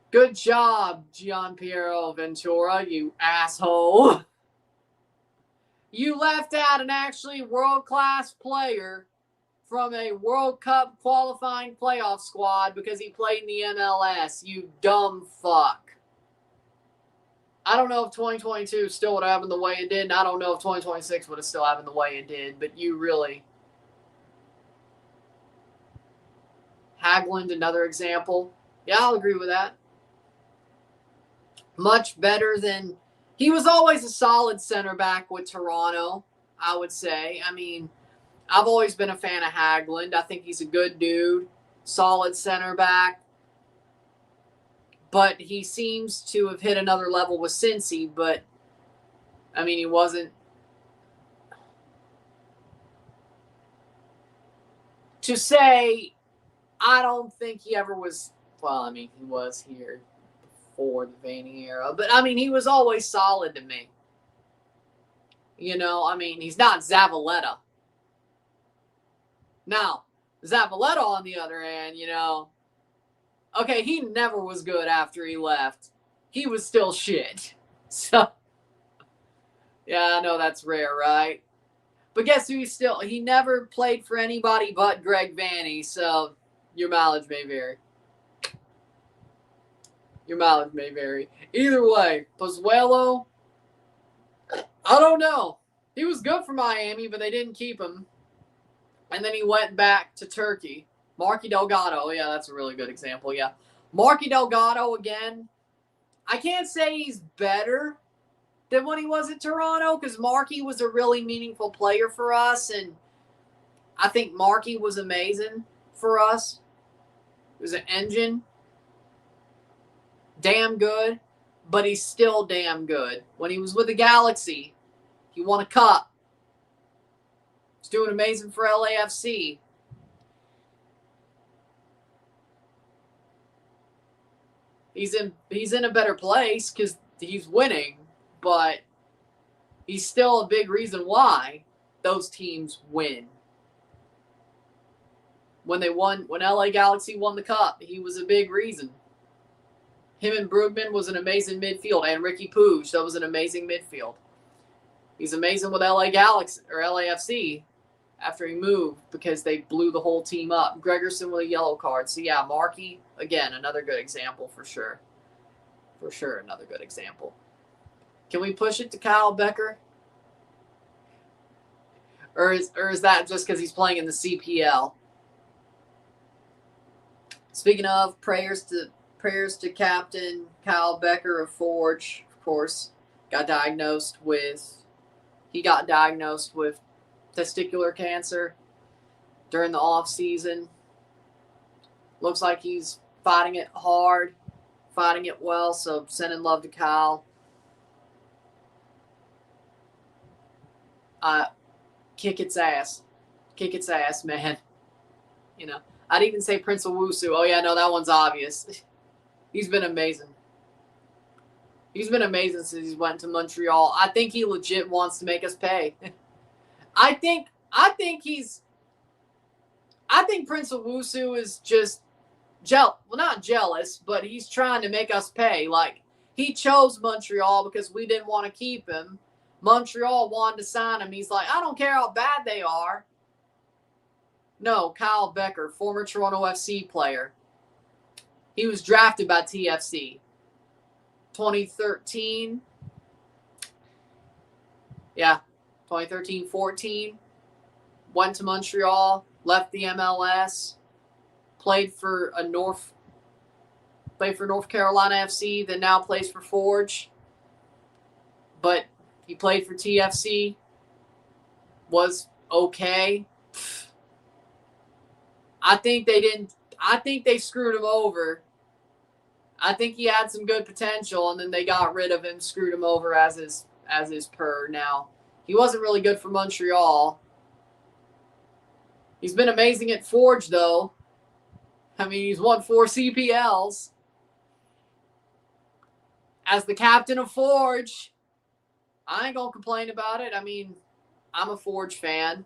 Good job, Gianpiero Ventura, you asshole. You left out an actually world-class player from a World Cup qualifying playoff squad because he played in the MLS, you dumb fuck. I don't know if 2022 still would have happened the way it did, and I don't know if 2026 would have still happened the way it did, but you really... Haglund, another example. Yeah, I'll agree with that. Much better than... He was always a solid center back with Toronto, I would say. I mean, I've always been a fan of Haglund. I think he's a good dude. Solid center back. But he seems to have hit another level with Cincy, but, I mean, he wasn't... To say, I don't think he ever was... Well, I mean, he was here before the Vanny era. But, I mean, he was always solid to me. You know, I mean, he's not Zavaleta. Now, Zavaleta, on the other hand, you know, okay, he never was good after he left. He was still shit. So, yeah, I know that's rare, right? But guess who he never played for anybody but Greg Vanny, so your mileage may vary. Your mileage may vary. Either way, Pozuelo, I don't know. He was good for Miami, but they didn't keep him. And then he went back to Turkey. Marky Delgado, yeah, that's a really good example, yeah. Marky Delgado, again, I can't say he's better than when he was at Toronto because Marky was a really meaningful player for us, and I think Marky was amazing for us. He was an engine. Damn good. but he's still damn good. When he was with the Galaxy, he won a cup. He's doing amazing for LAFC. He's in a better place because he's winning, but he's still a big reason why those teams win. When LA Galaxy won the cup, he was a big reason. Him and Brugman was an amazing midfield, and Ricky Puig, that was an amazing midfield. He's amazing with LA Galaxy or LAFC after he moved because they blew the whole team up. Gregerson with a yellow card. So yeah, Markey, again, another good example for sure. For sure, another good example. Can we push it to Kyle Becker? Or is that just because he's playing in the CPL? Speaking of, prayers to Captain Kyle Becker of Forge, of course, got diagnosed with testicular cancer during the off season. Looks like he's fighting it hard, fighting it well, so sending love to Kyle. Kick its ass, man. You know, I'd even say Prince Owusu. Oh yeah, no, that one's obvious. He's been amazing. He's been amazing since he went to Montreal. I think he legit wants to make us pay. I think Prince Owusu is just not jealous, but he's trying to make us pay. Like, he chose Montreal because we didn't want to keep him. Montreal wanted to sign him. He's like, I don't care how bad they are. No, Kyle Becker, former Toronto FC player. He was drafted by TFC. 2013. Yeah, 2013-14. Went to Montreal, left the MLS, played for North Carolina FC, then now plays for Forge. But he played for TFC, was okay. I think they screwed him over. I think he had some good potential, and then they got rid of him, screwed him over as is per. Now, he wasn't really good for Montreal. He's been amazing at Forge, though. I mean, he's won 4 CPLs. As the captain of Forge, I ain't going to complain about it. I mean, I'm a Forge fan.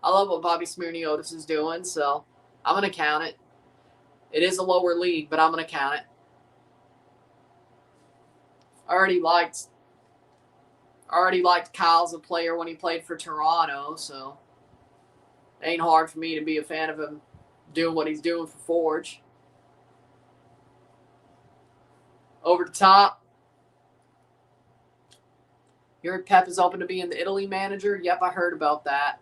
I love what Bobby Smirniotis is doing, so I'm going to count it. It is a lower league, but I'm going to count it. I already liked Kyle as a player when he played for Toronto, so it ain't hard for me to be a fan of him doing what he's doing for Forge. Over the top. You heard Pep is open to being the Italy manager? Yep, I heard about that.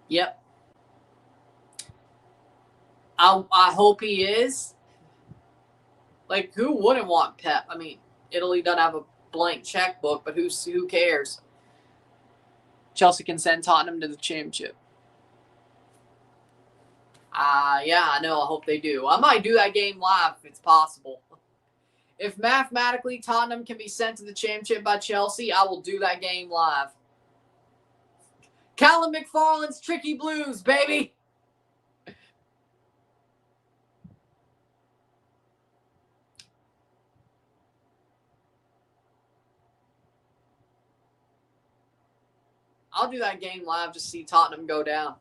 Yep. I hope he is. Like, who wouldn't want Pep? I mean, Italy doesn't have a blank checkbook, but who cares? Chelsea can send Tottenham to the championship. Yeah, I know. I hope they do. I might do that game live if it's possible. If mathematically Tottenham can be sent to the championship by Chelsea, I will do that game live. Callum McFarland's Tricky Blues, baby. I'll do that game live just to see Tottenham go down.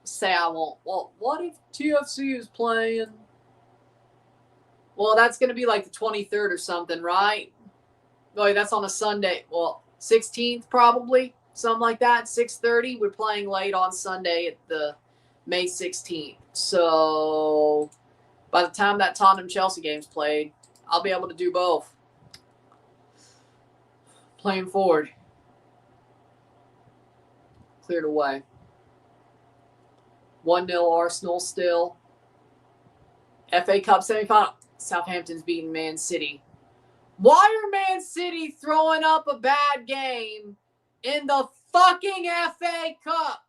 Say I won't. Well, what if TFC is playing? Well, that's going to be like the 23rd or something, right? Oh, that's on a Sunday. Well, 16th probably, something like that. 6:30. We're playing late on Sunday at the May 16th. So by the time that Tottenham-Chelsea game's played, I'll be able to do both. Playing forward. Cleared away. 1-0 Arsenal still. FA Cup semifinal. Southampton's beating Man City. Why are Man City throwing up a bad game in the fucking FA Cup?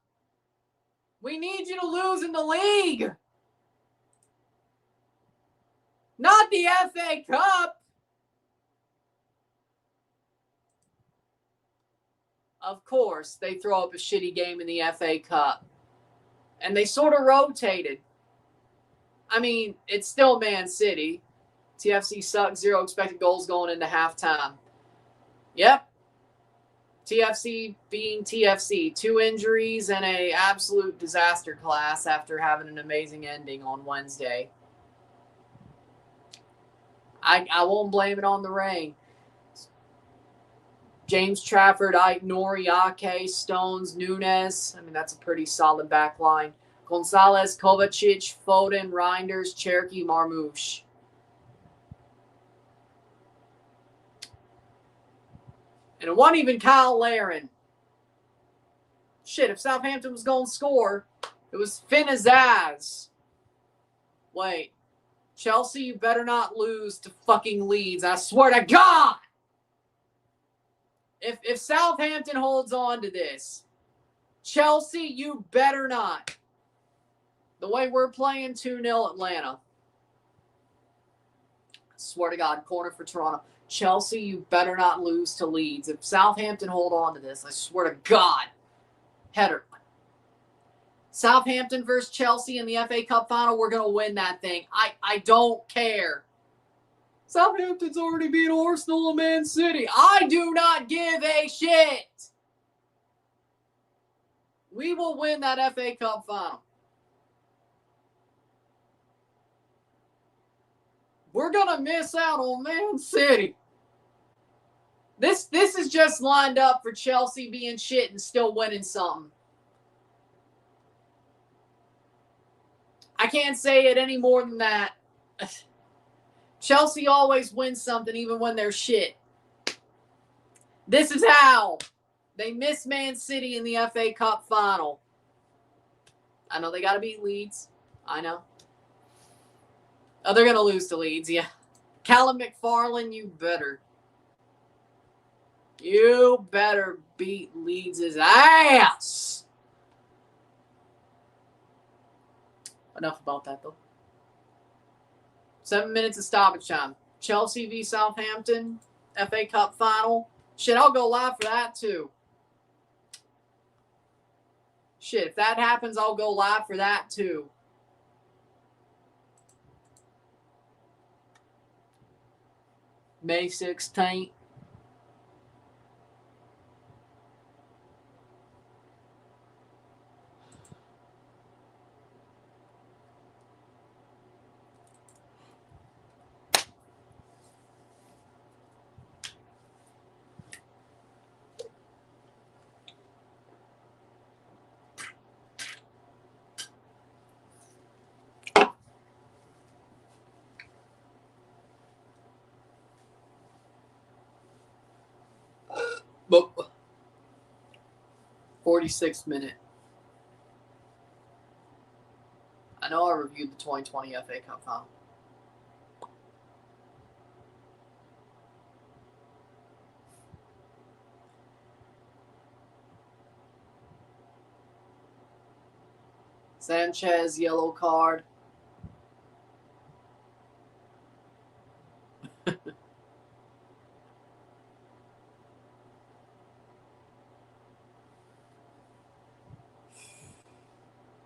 We need you to lose in the league. Not the FA Cup. Of course, they throw up a shitty game in the FA Cup. And they sort of rotated. I mean, it's still Man City. TFC sucked. 0 expected goals going into halftime. Yep. TFC being TFC. 2 injuries and an absolute disaster class after having an amazing ending on Wednesday. I won't blame it on the rain. James Trafford, Ike, Nori, Ake, Stones, Nunes. I mean, that's a pretty solid back line. Gonzalez, Kovacic, Foden, Reinders, Cherokee, Marmouche. And it wasn't even Kyle Larin. Shit, if Southampton was going to score, it was Finn Azaz. Wait. Chelsea, you better not lose to fucking Leeds. I swear to God! If Southampton holds on to this, Chelsea, you better not. The way we're playing 2-0 Atlanta. I swear to God, corner for Toronto. Chelsea, you better not lose to Leeds. If Southampton hold on to this, I swear to God. Header. Southampton versus Chelsea in the FA Cup final, we're going to win that thing. I don't care. Southampton's already beat Arsenal and Man City. I do not give a shit. We will win that FA Cup final. We're going to miss out on Man City. This is just lined up for Chelsea being shit and still winning something. I can't say it any more than that. Chelsea always wins something even when they're shit. This is how they miss Man City in the FA Cup final. I know they got to beat Leeds. I know. Oh, they're going to lose to Leeds, yeah. Callum McFarlane, you better. You better beat Leeds' ass. Enough about that, though. 7 minutes of stoppage time. Chelsea v. Southampton, FA Cup final. Shit, I'll go live for that, too. Shit, if that happens, I'll go live for that, too. May 16th. But 46th minute. I know I reviewed the 2020 FA Cup final. Sanchez, yellow card.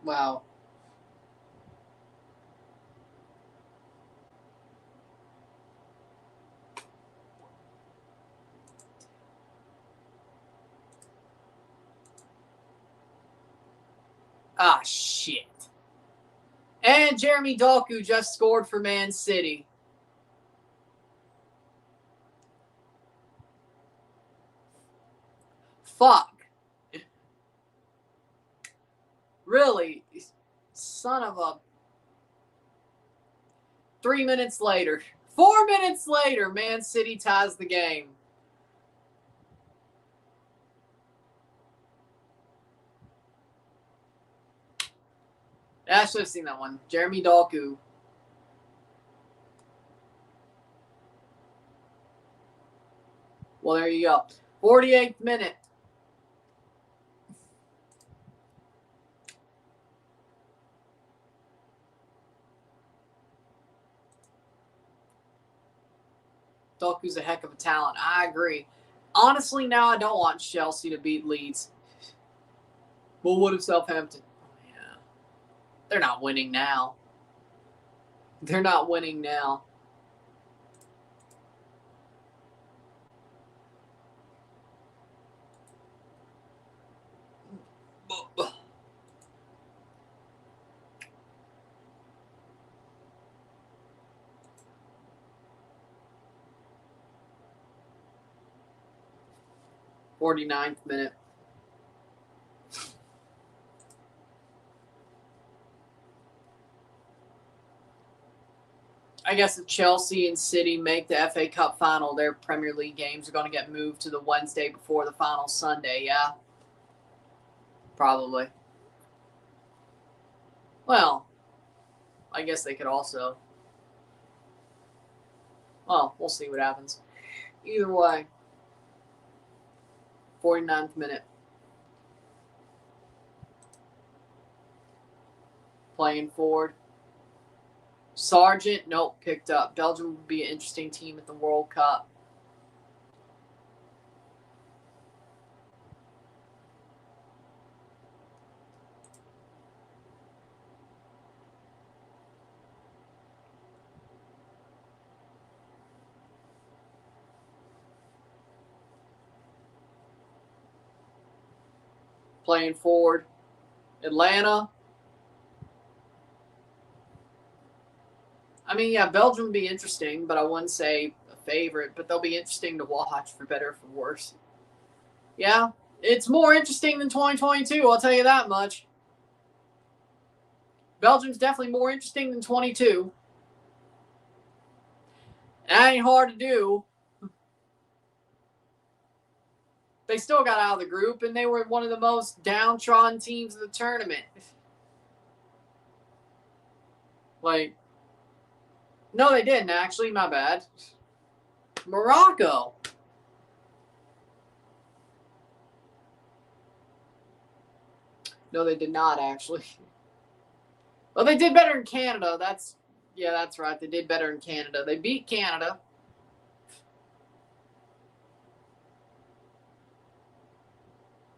Wow. Ah, shit. And Jeremy Doku just scored for Man City. Fuck. Really? Son of a... 3 minutes later. 4 minutes later, Man City ties the game. I should have seen that one. Jeremy Doku. Well, there you go. 48th minute. Doku's a heck of a talent. I agree. Honestly, now I don't want Chelsea to beat Leeds. Well, what if Southampton? Yeah. They're not winning now. They're not winning now. .49th minute. I guess if Chelsea and City make the FA Cup final, their Premier League games are going to get moved to the Wednesday before the final Sunday, yeah? Probably. Well, I guess they could also. Well, we'll see what happens. Either way. 49th minute. Playing forward. Sargent, nope, picked up. Belgium would be an interesting team at the World Cup. Playing forward. Atlanta. I mean, yeah, Belgium would be interesting, but I wouldn't say a favorite. But they'll be interesting to watch, for better or for worse. Yeah, it's more interesting than 2022, I'll tell you that much. Belgium's definitely more interesting than 22. That ain't hard to do. They still got out of the group, and they were one of the most downtrodden teams of the tournament. Like, no, they didn't, actually. My bad. Morocco. No, they did not, actually. Well, they did better in Canada. That's right. They did better in Canada. They beat Canada.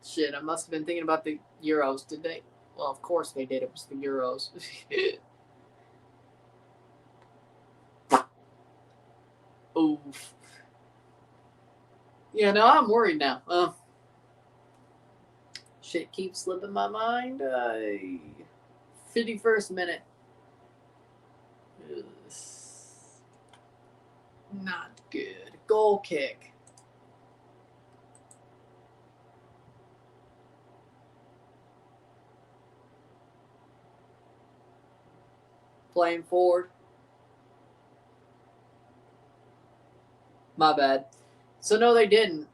Shit, I must have been thinking about the Euros. Did they? Well, of course they did. It was the Euros. Oof. Yeah, no, I'm worried now. Shit keeps slipping my mind. 51st minute. Not good. Goal kick. Playing forward. My bad. So, no, they didn't.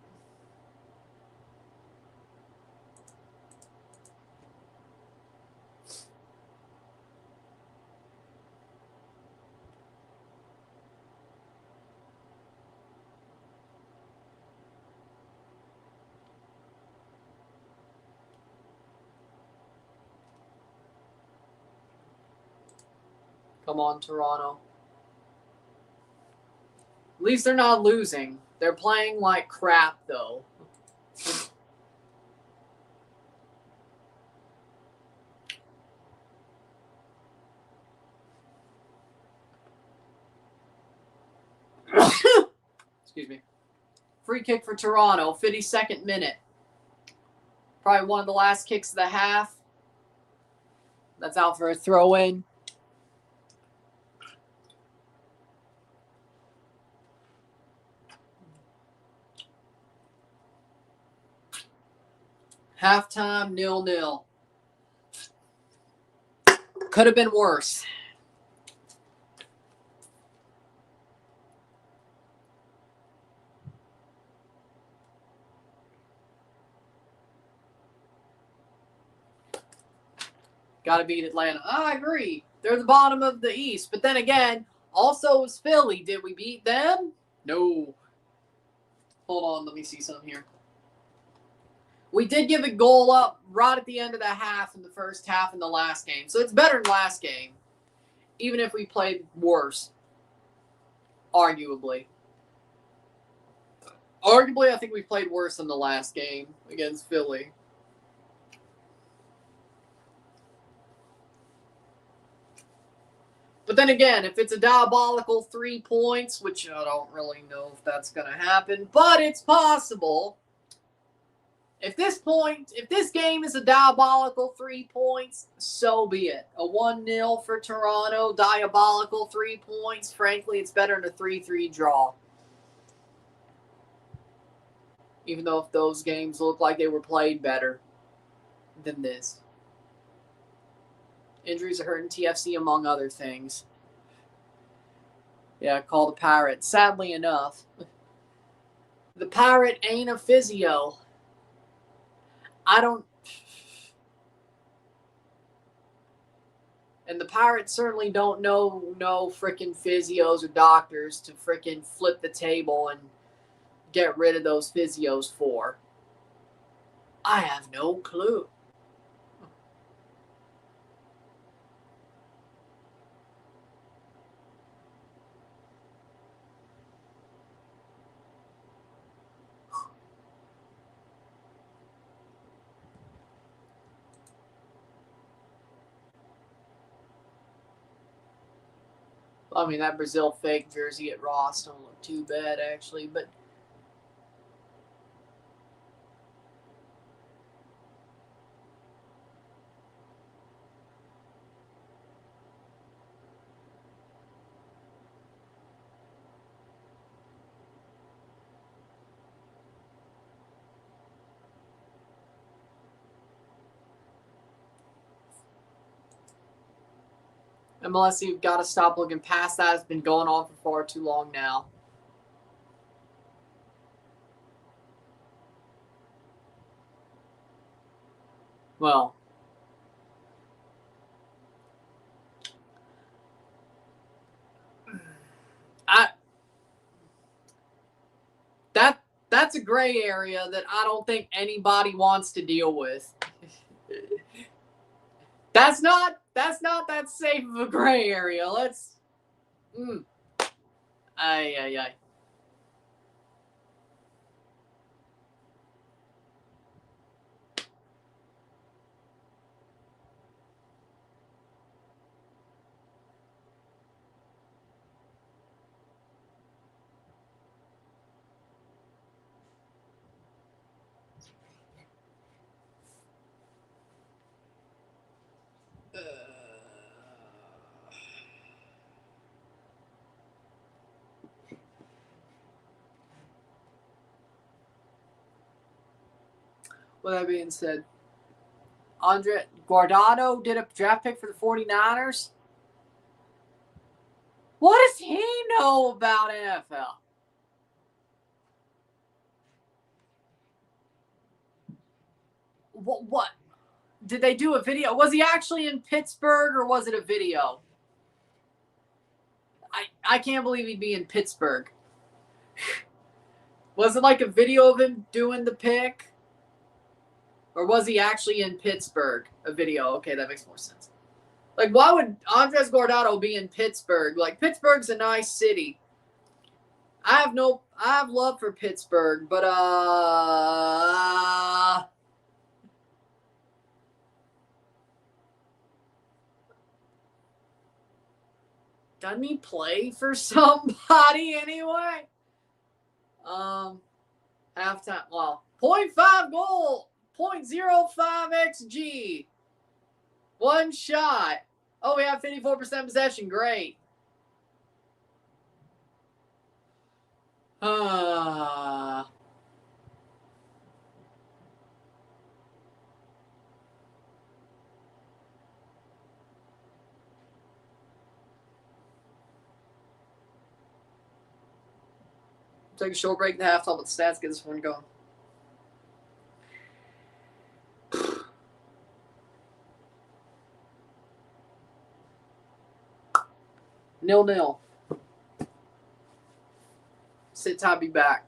Come on, Toronto. At least they're not losing. They're playing like crap, though. Excuse me. Free kick for Toronto, 52nd minute. Probably one of the last kicks of the half. That's out for a throw-in. Halftime, 0-0. Could have been worse. Got to beat Atlanta. I agree. They're the bottom of the East. But then again, also was Philly. Did we beat them? No. Hold on. Let me see something here. We did give a goal up right at the end of the half in the first half in the last game. So it's better than last game. Even if we played worse. Arguably. Arguably, I think we played worse than the last game against Philly. But then again, if it's a diabolical 3 points, which I don't really know if that's going to happen, but it's possible. If this game is a diabolical 3 points, so be it. A 1-0 for Toronto, diabolical 3 points. Frankly, it's better than a 3-3 draw. Even though if those games look like they were played better than this. Injuries are hurting TFC, among other things. Yeah, call the Pirate. Sadly enough, the Pirate ain't a physio. And the Pirates certainly don't know no frickin' physios or doctors to frickin' flip the table and get rid of those physios for. I have no clue. I mean, that Brazil fake jersey at Ross don't look too bad, actually, but MLS, you've got to stop looking past that. It's been going on for far too long now. Well, that's a gray area that I don't think anybody wants to deal with. That's not that safe of a gray area. Let's. Ay. With that being said, Andre Guardado did a draft pick for the 49ers. What does he know about NFL? What? Did they do a video? Was he actually in Pittsburgh or was it a video? I can't believe he'd be in Pittsburgh. Was it like a video of him doing the pick? Or was he actually in Pittsburgh? A video. Okay, that makes more sense. Like, why would Andres Guardado be in Pittsburgh? Like, Pittsburgh's a nice city. I have love for Pittsburgh, but doesn't he play for somebody anyway? Halftime. Well, 0.5 goal, 0.05 xG, one shot. Oh, we have 54% possession. Great. Take a short break in the halftime, but the stats get this one going. Nil. Sit tight, be back.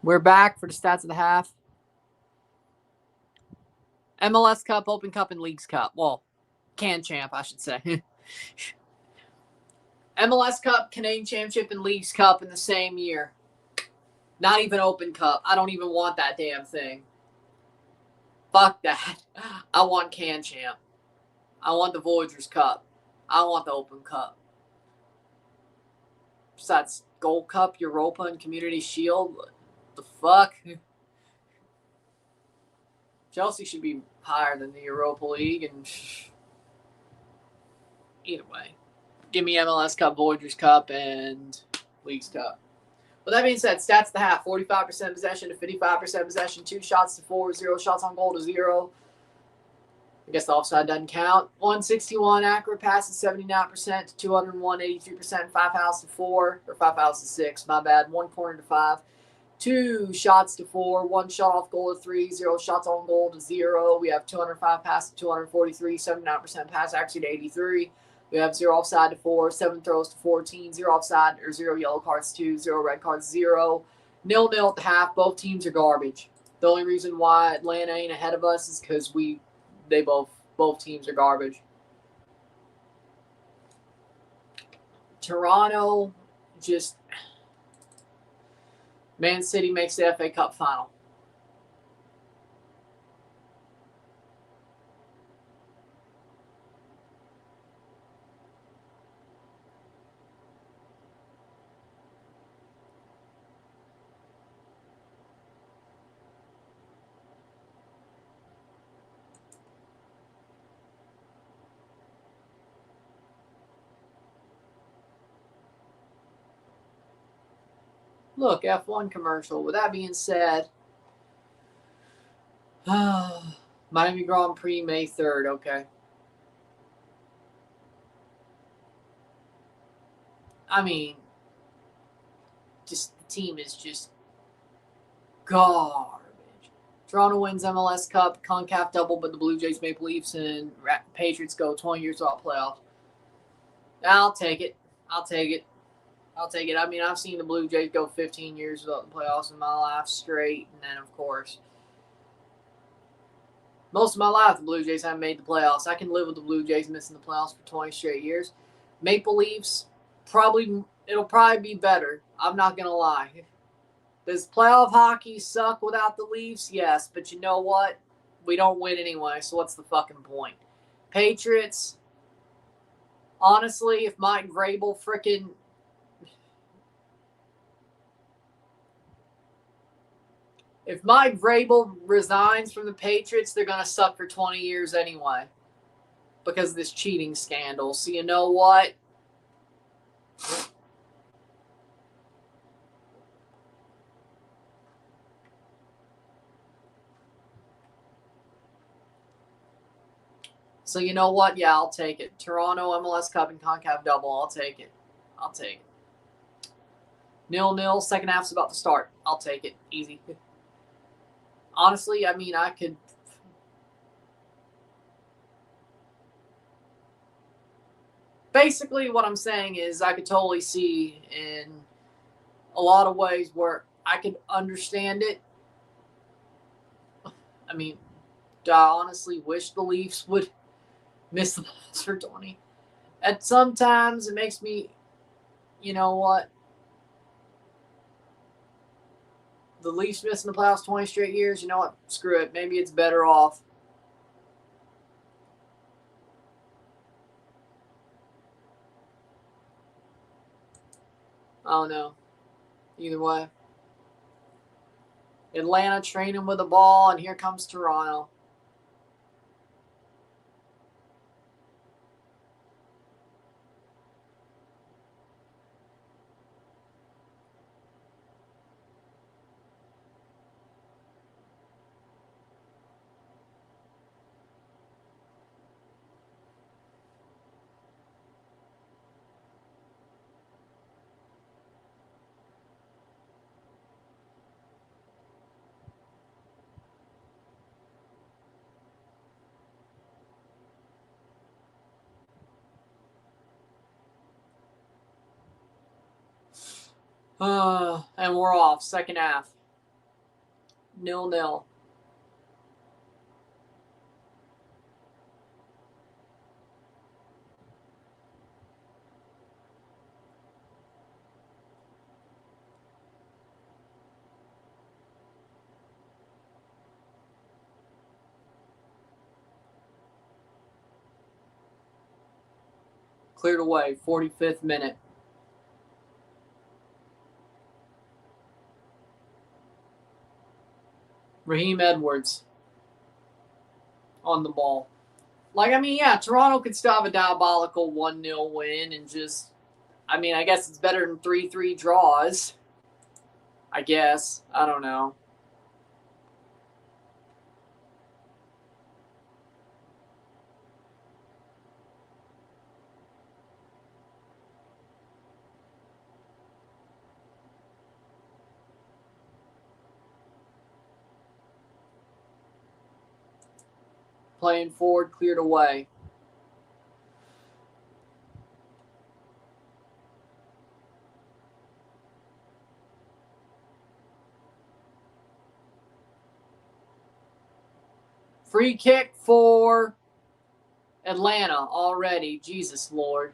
We're back for the stats of the half. MLS Cup, Open Cup, and Leagues Cup. Well, Can Champ, I should say. MLS Cup, Canadian Championship, and Leagues Cup in the same year. Not even Open Cup. I don't even want that damn thing. Fuck that. I want Can Champ. I want the Voyagers Cup. I want the Open Cup. Besides Gold Cup, Europa, and Community Shield. What the fuck? Chelsea should be higher than the Europa League, and either way. Give me MLS Cup, Voyagers Cup, and Leagues Cup. With that being said, stats to half, 45% possession to 55% possession, 2 shots to 4, 0 shots on goal to 0. I guess the offside doesn't count. 161 accurate passes, 79% to 201, 83%, 5 fouls to 4, or 5 fouls to 6, my bad. 1 corner to 5. 2 shots to 4, 1 shot off goal to 3, 0 shots on goal to 0. We have 205 passes to 243, 79% pass accuracy to 83. We have 0 offside to 4, 7 throws to 14, 0 offside or 0 yellow cards to 0 red cards 0. 0-0 at the half. Both teams are garbage. The only reason why Atlanta ain't ahead of us is because both teams are garbage. Toronto just Man City makes the FA Cup final. Look, F1 commercial. With that being said, Miami Grand Prix, May 3rd. Okay. I mean, just the team is just garbage. Toronto wins MLS Cup, CONCACAF double, but the Blue Jays, Maple Leafs, and Patriots go 20 years without playoffs. I'll take it. I mean, I've seen the Blue Jays go 15 years without the playoffs in my life straight, and then, of course, most of my life, the Blue Jays haven't made the playoffs. I can live with the Blue Jays missing the playoffs for 20 straight years. Maple Leafs, it'll probably be better. I'm not going to lie. Does playoff hockey suck without the Leafs? Yes, but you know what? We don't win anyway, so what's the fucking point? Patriots, honestly, if Mike Vrabel freaking... If Mike Vrabel resigns from the Patriots, they're going to suck for 20 years anyway because of this cheating scandal. So you know what? Yeah, I'll take it. Toronto, MLS Cup, and CONCACAF double. I'll take it. 0-0. Second half's about to start. I'll take it. Easy. Honestly, I mean, I could... Basically, what I'm saying is I could totally see in a lot of ways where I could understand it. I mean, do I honestly wish the Leafs would miss the playoffs for 20? At sometimes it makes me, you know what? The Leafs missing the playoffs 20 straight years, you know what? Screw it. Maybe it's better off. I don't know. Either way. Atlanta training with the ball, and here comes Toronto. And we're off. Second half. 0-0. Cleared away, 45th minute. Raheem Edwards on the ball. Like, I mean, yeah, Toronto could still have a diabolical 1-0 win and just, I mean, I guess it's better than 3-3 draws. I guess. I don't know. Playing forward, cleared away. Free kick for Atlanta already. Jesus Lord.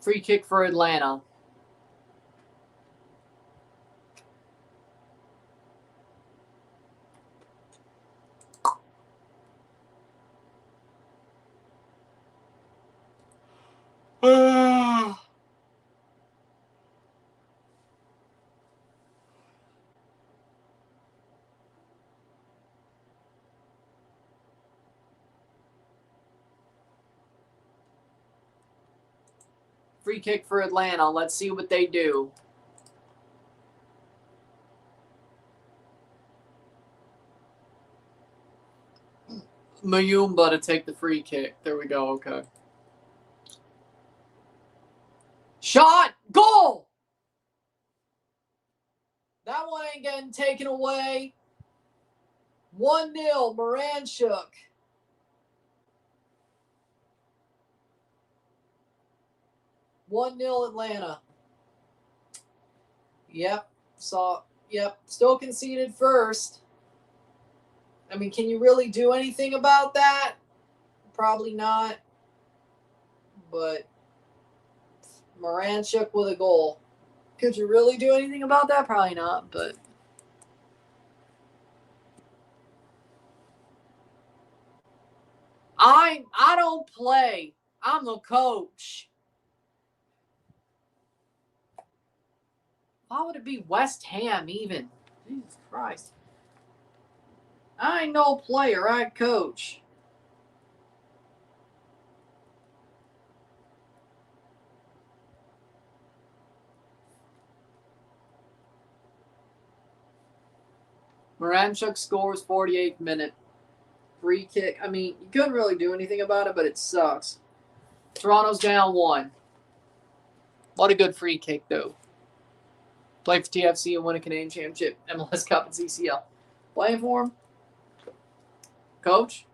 Free kick for Atlanta. Free kick for Atlanta. Let's see what they do. Mayumba to take the free kick. There we go. Okay. Shot. Goal. That one ain't getting taken away. 1-0. Moranchuk. 1-0 Atlanta. Yep. Still conceded first. I mean, can you really do anything about that? Probably not. But Moranchuk with a goal. Could you really do anything about that? Probably not, but I don't play. I'm the coach. Why would it be West Ham even? Jesus Christ. I ain't no player. I coach. Moranchuk scores 48th minute. Free kick. I mean, you couldn't really do anything about it, but it sucks. Toronto's down 1. What a good free kick, though. Play for TFC and win a Canadian Championship, MLS Cup, and CCL. Playing for him? Coach?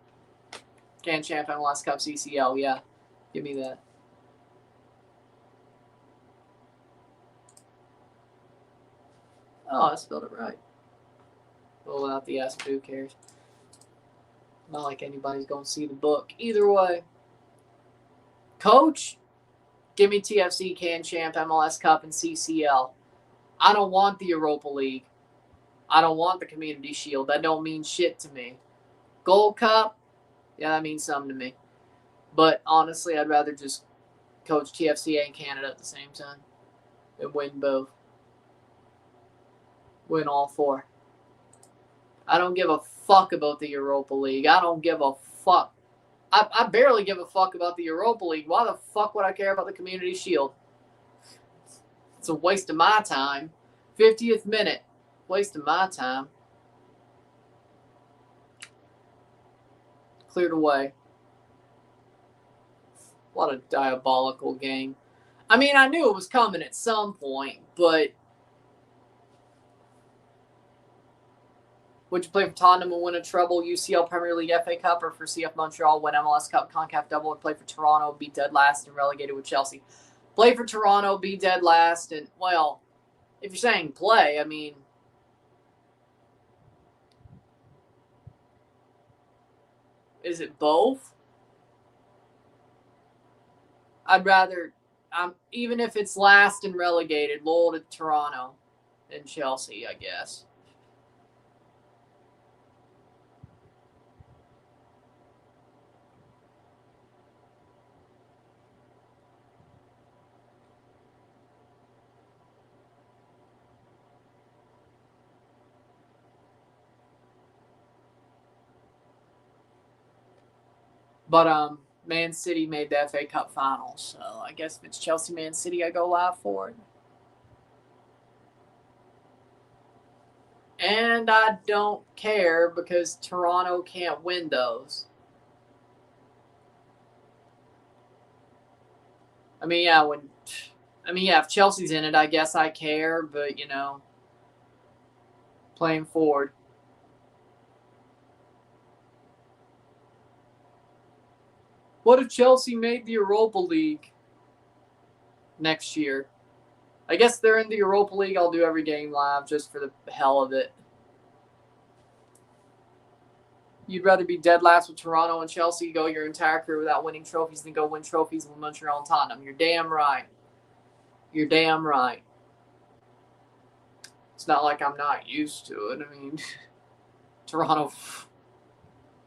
Can champ, MLS Cup, CCL. Yeah. Give me that. Oh, I spelled it right. Well, without the S, but who cares? Not like anybody's going to see the book. Either way. Coach? Give me TFC, Can Champ, MLS Cup, and CCL. I don't want the Europa League. I don't want the Community Shield. That don't mean shit to me. Gold Cup? Yeah, that means something to me. But honestly, I'd rather just coach TFC and Canada at the same time and win both. Win all 4. I don't give a fuck about the Europa League. I don't give a fuck. I barely give a fuck about the Europa League. Why the fuck would I care about the Community Shield? It's a waste of my time. 50th minute. Wasting my time. Cleared away. What a diabolical game. I mean, I knew it was coming at some point, but would you play for Tottenham and win a treble, UCL Premier League FA Cup, or for CF Montreal, win MLS Cup, CONCACAF double, and play for Toronto, be dead last, and relegated with Chelsea? Play for Toronto, be dead last, and, well, if you're saying play, I mean, is it both? I'd rather, even if it's last and relegated, loyal to Toronto and Chelsea, I guess. But Man City made the FA Cup final, so I guess if it's Chelsea, Man City, I go live for it. And I don't care because Toronto can't win those. I mean, yeah, if Chelsea's in it, I guess I care, but, playing forward. What if Chelsea made the Europa League next year? I guess they're in the Europa League. I'll do every game live just for the hell of it. You'd rather be dead last with Toronto and Chelsea, go your entire career without winning trophies, than go win trophies with Montreal and Tottenham. You're damn right. You're damn right. It's not like I'm not used to it. I mean, Toronto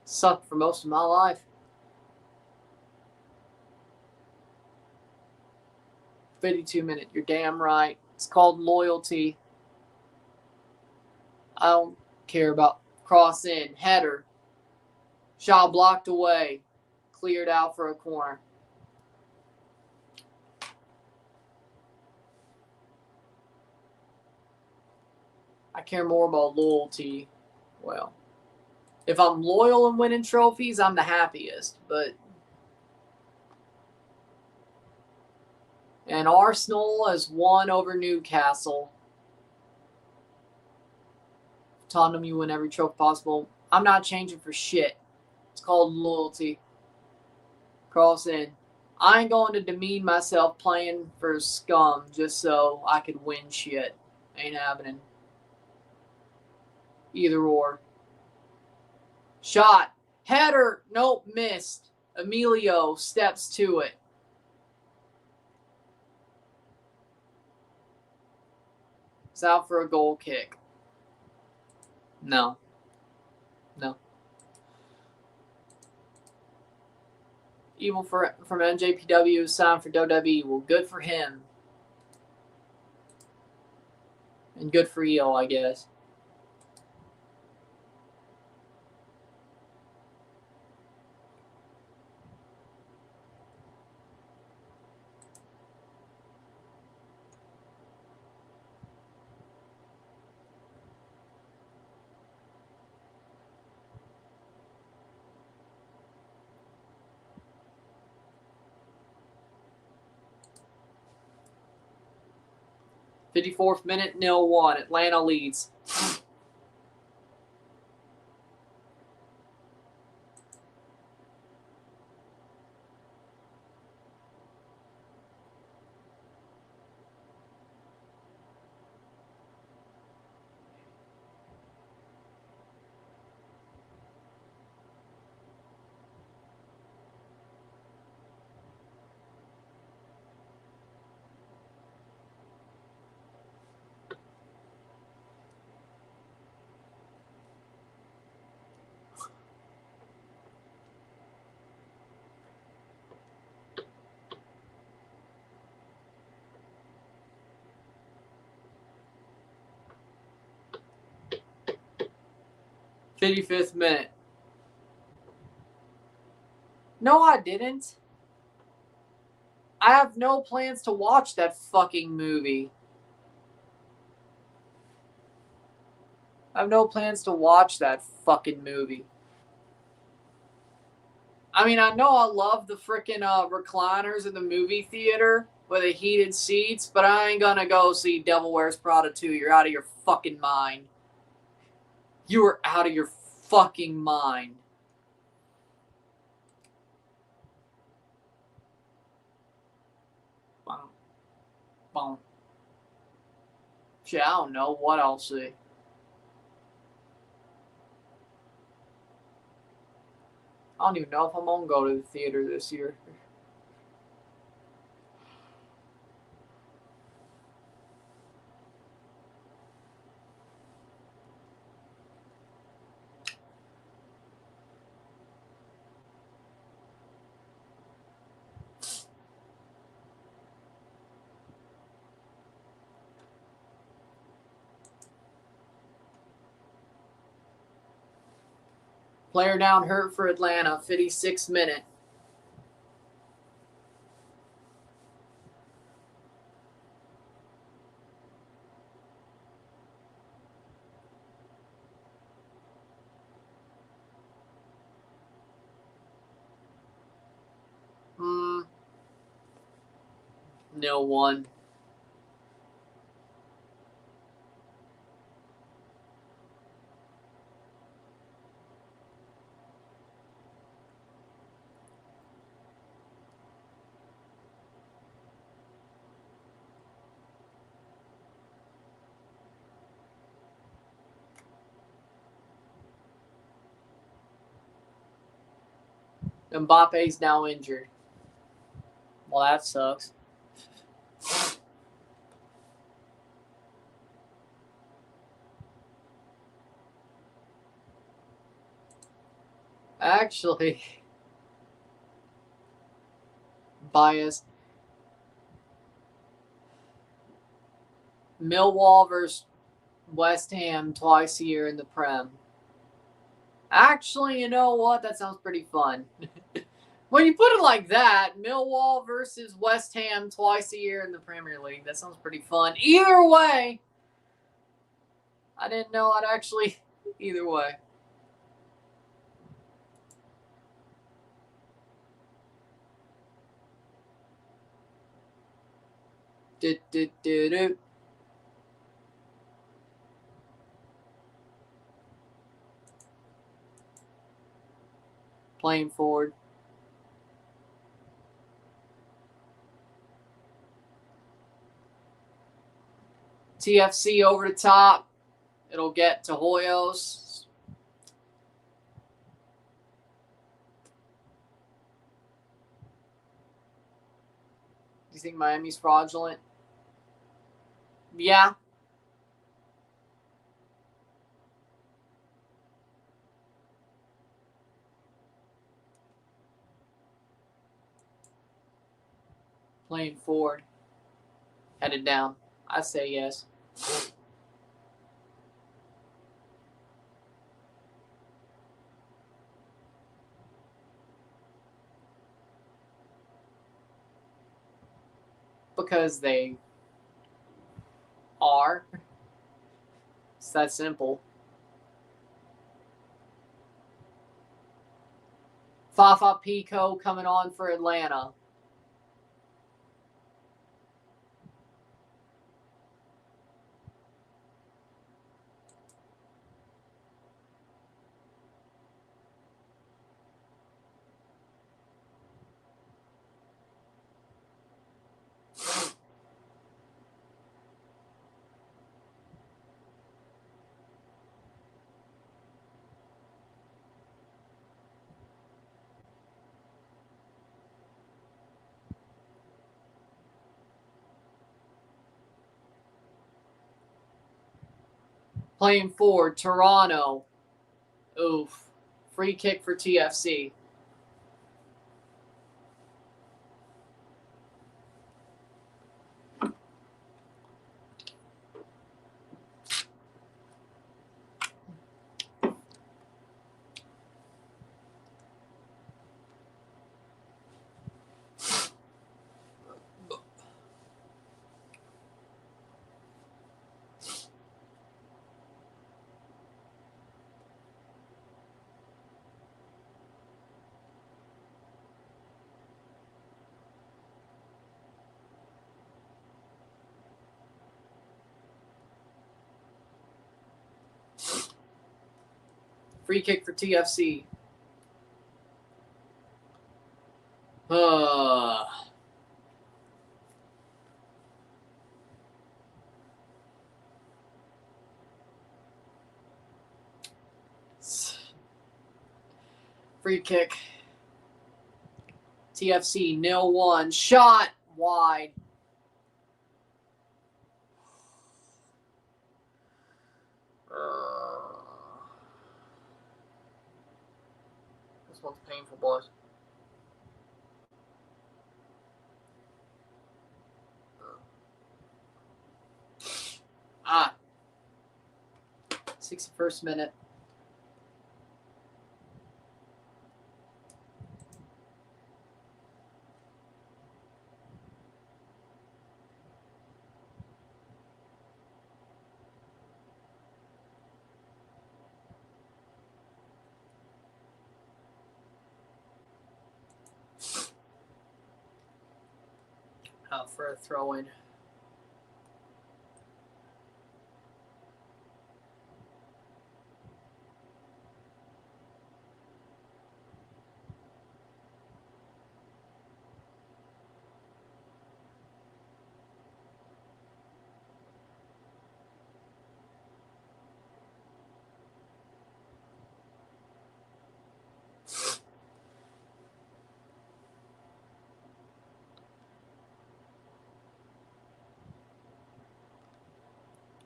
sucked for most of my life. 52 minute. You're damn right. It's called loyalty. I don't care about cross in. Header. Shaw blocked away. Cleared out for a corner. I care more about loyalty. Well, if I'm loyal and winning trophies, I'm the happiest. And Arsenal has won over Newcastle. Tottenham, you win every trophy possible. I'm not changing for shit. It's called loyalty. Cross in. I ain't going to demean myself playing for scum just so I could win shit. Ain't happening. Either or. Shot. Header. Nope, missed. Emilio steps to it. It's out for a goal kick. No. Evil from NJPW signed for WWE. Well, good for him. And good for EO, I guess. '54th minute, 0-1. Atlanta leads. '55th minute. No, I didn't. I have no plans to watch that fucking movie. I have no plans to watch that fucking movie. I mean, I know I love the freaking recliners in the movie theater with the heated seats, but I ain't gonna go see Devil Wears Prada 2. You're out of your fucking mind. You are out of your fucking mind. Boom. Boom. Shit, I don't know what I'll see. I don't even know if I'm gonna go to the theater this year. Player down hurt for Atlanta, 56th minute. No one. Mbappe's now injured. Well, that sucks. Actually, biased. Millwall versus West Ham twice a year in the Prem. Actually, you know what? That sounds pretty fun. When you put it like that, Millwall versus West Ham twice a year in the Premier League. That sounds pretty fun. Either way, I didn't know I'd actually. Either way. Do. Playing forward. TFC over the top. It'll get to Hoyos. Do you think Miami's fraudulent? Yeah. Playing forward. Headed down. I say yes. Because they are. It's that simple. Fafa Pico coming on for Atlanta. Playing forward, Toronto. Oof. Free kick for TFC. Free kick for TFC. Free kick. TFC 0-1. Shot wide. This one's painful, boys. Ah. 61st minute. Out for a throw-in.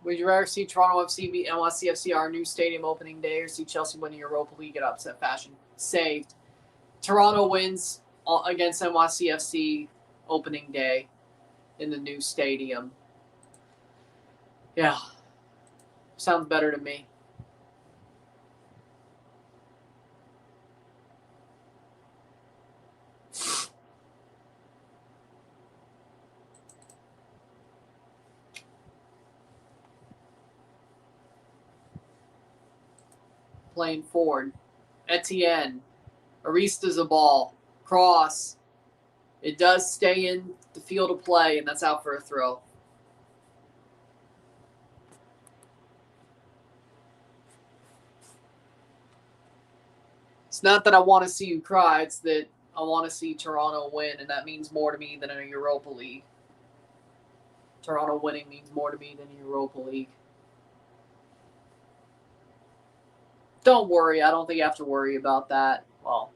Would you rather see Toronto FC beat NYCFC our new stadium opening day or see Chelsea win the Europa League in upset fashion? Saved. Toronto wins against NYCFC opening day in the new stadium. Yeah. Sounds better to me. Playing forward. Etienne. Arista's a ball. Cross. It does stay in the field of play, and that's out for a throw. It's not that I want to see you cry. It's that I want to see Toronto win, and that means more to me than a Europa League. Toronto winning means more to me than a Europa League. Don't worry. I don't think you have to worry about that. Well,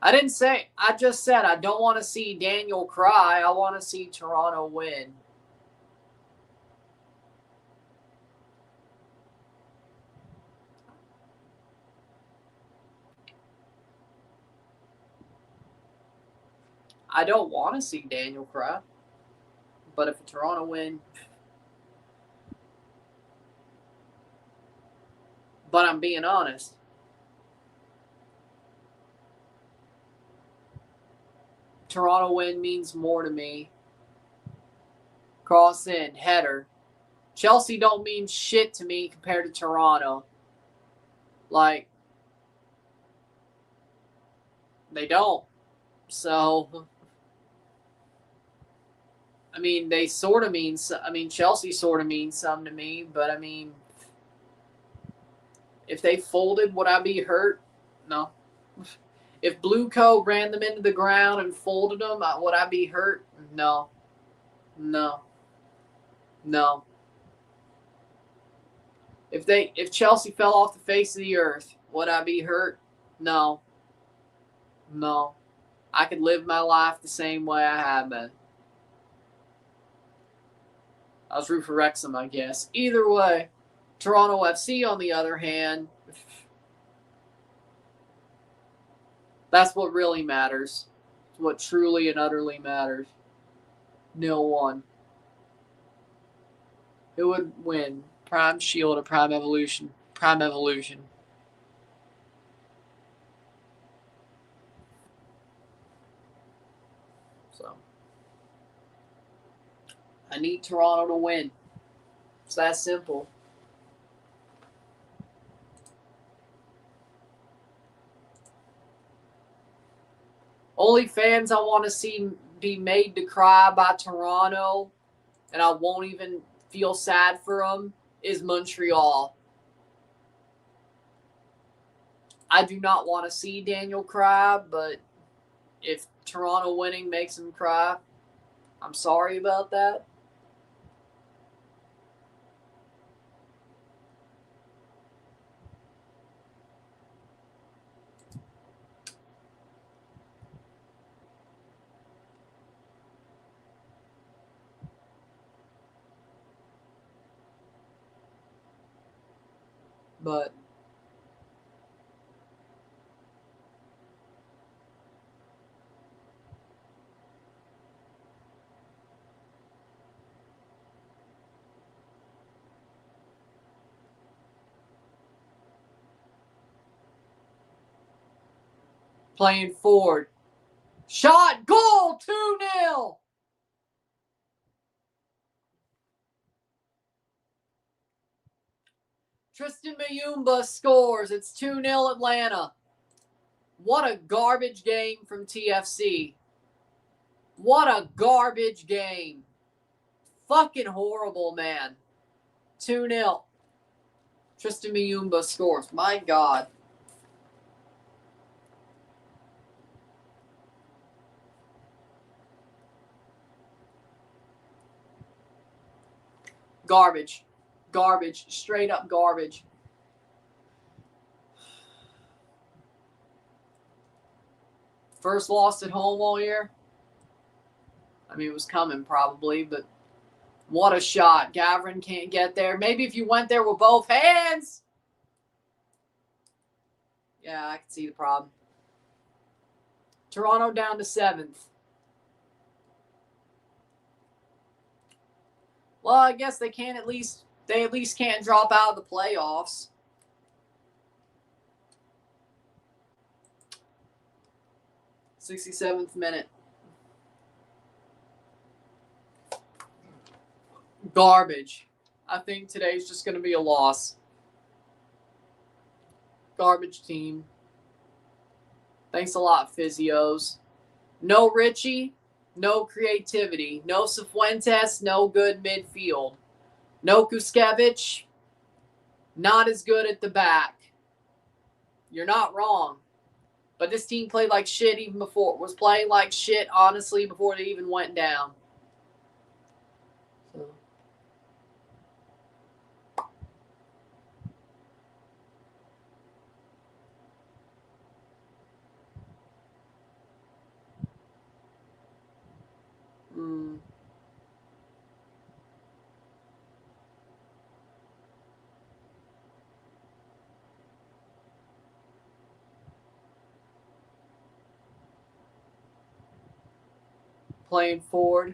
I didn't say. I just said I don't want to see Daniel cry. I want to see Toronto win. I don't want to see Daniel cry. But if Toronto win... But I'm being honest. Toronto win means more to me. Cross in, header. Chelsea don't mean shit to me compared to Toronto. Like, they don't. So, I mean, they sort of mean, I mean, Chelsea sort of means something to me, but I mean, if they folded, would I be hurt? No. If Blue Co ran them into the ground and folded them, would I be hurt? No. No. No. If Chelsea fell off the face of the earth, would I be hurt? No. No. I could live my life the same way I have been. I was rooting for Wrexham, I guess. Either way, Toronto FC, on the other hand, that's what really matters. It's what truly and utterly matters. 0-1. Who would win? Prime Shield or Prime Evolution? Prime Evolution. So, I need Toronto to win. It's that simple. Only fans I want to see be made to cry by Toronto, and I won't even feel sad for them, is Montreal. I do not want to see Daniel cry, but if Toronto winning makes him cry, I'm sorry about that. But playing forward. Shot, goal, 2-0. Tristan Mayumba scores. It's 2-0 Atlanta. What a garbage game from TFC. What a garbage game. Fucking horrible, man. 2-0. Tristan Mayumba scores. My God. Garbage. Garbage. Straight up garbage. First loss at home all year. I mean, it was coming probably, but what a shot. Gavrin can't get there. Maybe if you went there with both hands. Yeah, I can see the problem. Toronto down to 7th. Well, I guess they at least can't drop out of the playoffs. '67th minute. Garbage. I think today's just going to be a loss. Garbage team. Thanks a lot, physios. No Richie. No creativity. No Cifuentes. No good midfield. No Kuskevich. Not as good at the back. You're not wrong. But this team played like shit even before. Was playing like shit, honestly, before they even went down. So. Playing forward.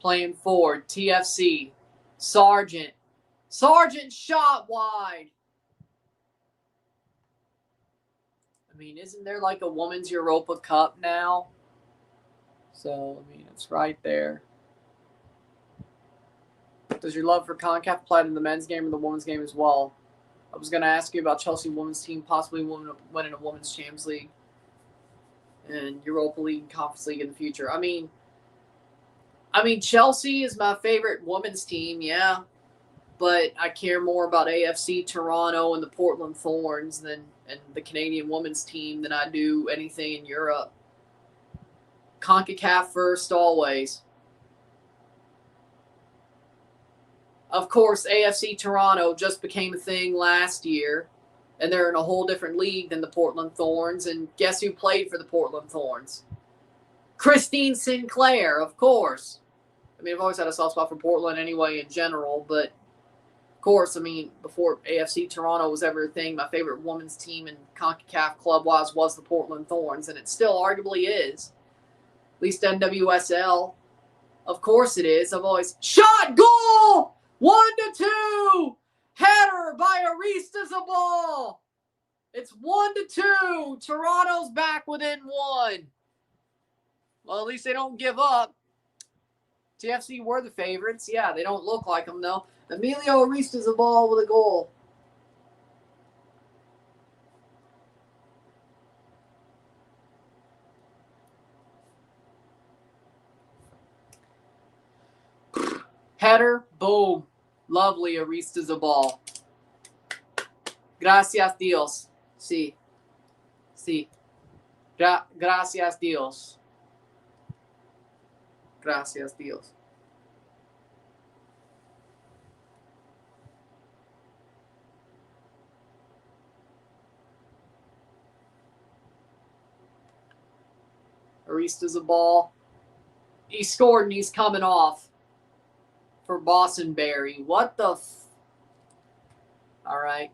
Playing forward. TFC. Sargent. Sargent shot wide. I mean, isn't there like a Women's Europa Cup now? So, I mean, it's right there. Does your love for CONCACAF apply to the men's game or the women's game as well? I was going to ask you about Chelsea women's team possibly winning a women's Champions League and Europa League and Conference League in the future. I mean, Chelsea is my favorite women's team, yeah. But I care more about AFC Toronto and the Portland Thorns and the Canadian women's team than I do anything in Europe. CONCACAF first always. Of course, AFC Toronto just became a thing last year, and they're in a whole different league than the Portland Thorns. And guess who played for the Portland Thorns? Christine Sinclair, of course. I mean, I've always had a soft spot for Portland anyway in general, but of course, I mean, before AFC Toronto was ever a thing, my favorite women's team in CONCACAF club-wise was the Portland Thorns, and it still arguably is. At least NWSL. Of course it is. I've always... Shot! Goal! 1-2! Header by Arista Zabal! It's 1-2. Toronto's back within 1. Well, at least they don't give up. TFC were the favorites. Yeah, they don't look like them, though. Emilio Aristezábal with a goal. Header, boom. Lovely Aristezábal. Gracias Dios. Sí. Sí. Gracias Dios. Gracias Dios. Aristezábal. He scored and he's coming off for Bostonberry. What the all right.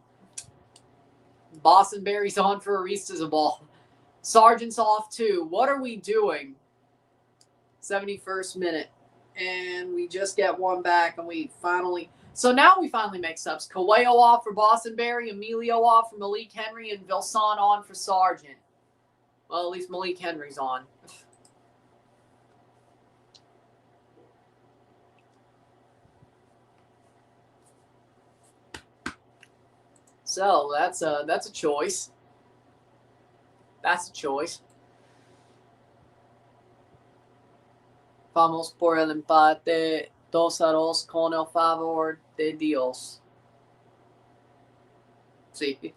Bostonberry's on for Aristezábal. Sargent's off too. What are we doing? 71st minute. And we just get one back and we finally... So now we finally make subs. Coelho off for Bostonberry, Emilio off for Malik Henry, and Vilsan on for Sargent. Well, at least Malik Henry's on. So that's a choice. That's a choice. Vamos por el empate 2-2 con el favor de Dios. Sí.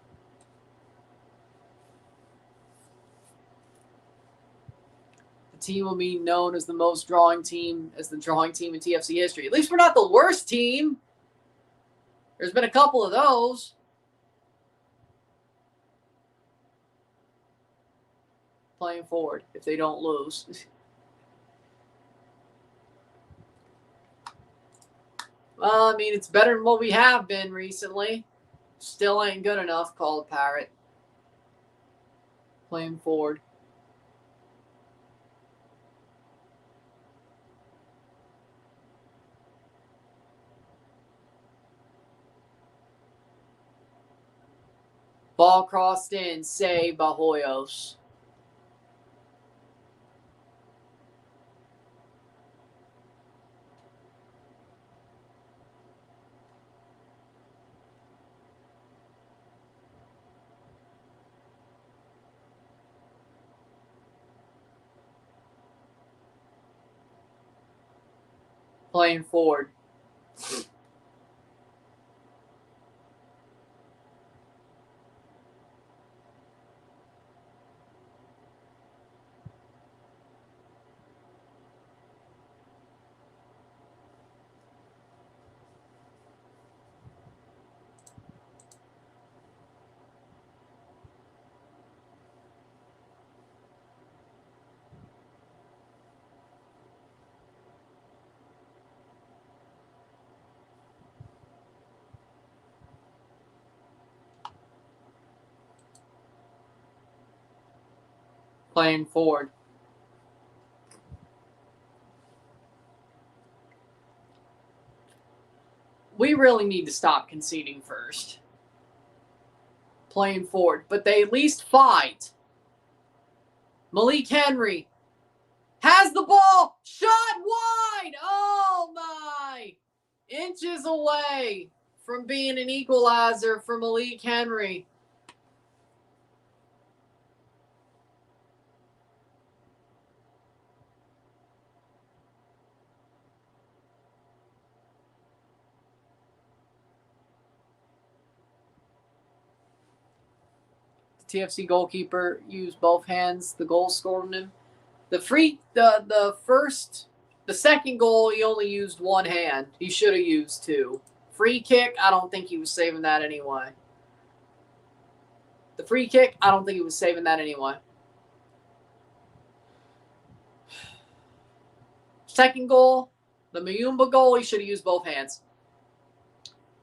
The team will be known as the most drawing team, as the drawing team in TFC history. At least we're not the worst team. There's been a couple of those. Playing forward if they don't lose. Well, I mean, it's better than what we have been recently. Still ain't good enough, called Parrot. Playing forward. Ball crossed in, save by Hoyos. Playing forward. Playing forward. We really need to stop conceding first. Playing forward. But they at least fight. Malik Henry has the ball. Shot wide. Oh, my. Inches away from being an equalizer for Malik Henry. TFC goalkeeper used both hands. The goal scored on him. The second goal, he only used one hand. He should have used two. Free kick, I don't think he was saving that anyway. The free kick, I don't think he was saving that anyway. Second goal, the Mayumba goal, he should have used both hands.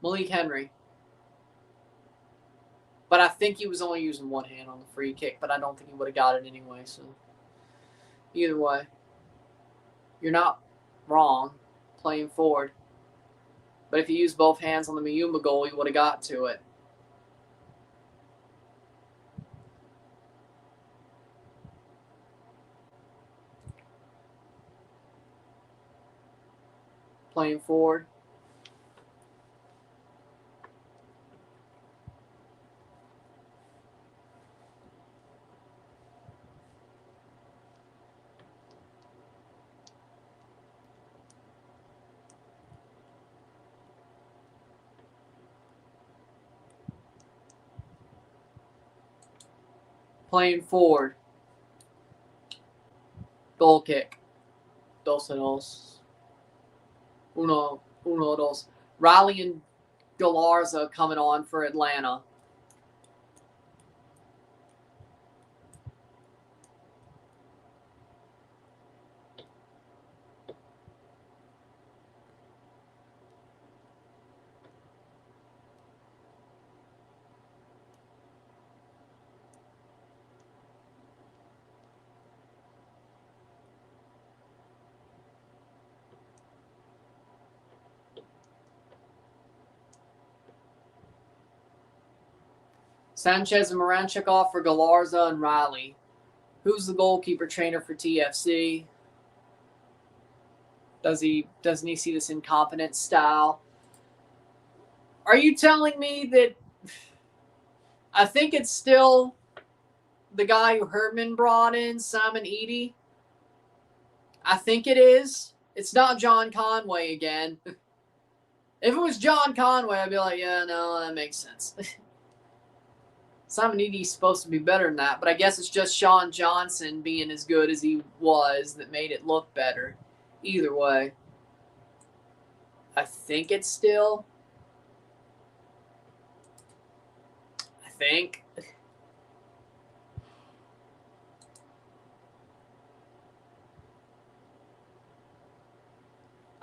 Malik Henry. But I think he was only using one hand on the free kick, but I don't think he would have got it anyway. So, either way, you're not wrong playing forward. But if you use both hands on the Mayumba goal, you would have got to it. playing forward. Playing forward. Goal kick. Dos and dos. Uno, dos. Riley and Galarza coming on for Atlanta. Sanchez and Moranchuk off for Galarza and Riley. Who's the goalkeeper trainer for TFC? Doesn't he see this incompetent style? Are you telling me that I think it's still the guy who Herdman brought in, Simon Eady? I think it is. It's not John Conway again. If it was John Conway, I'd be like, yeah, no, that makes sense. Simon Eady's supposed to be better than that, but I guess it's just Sean Johnson being as good as he was that made it look better. Either way, I think it's still. I think.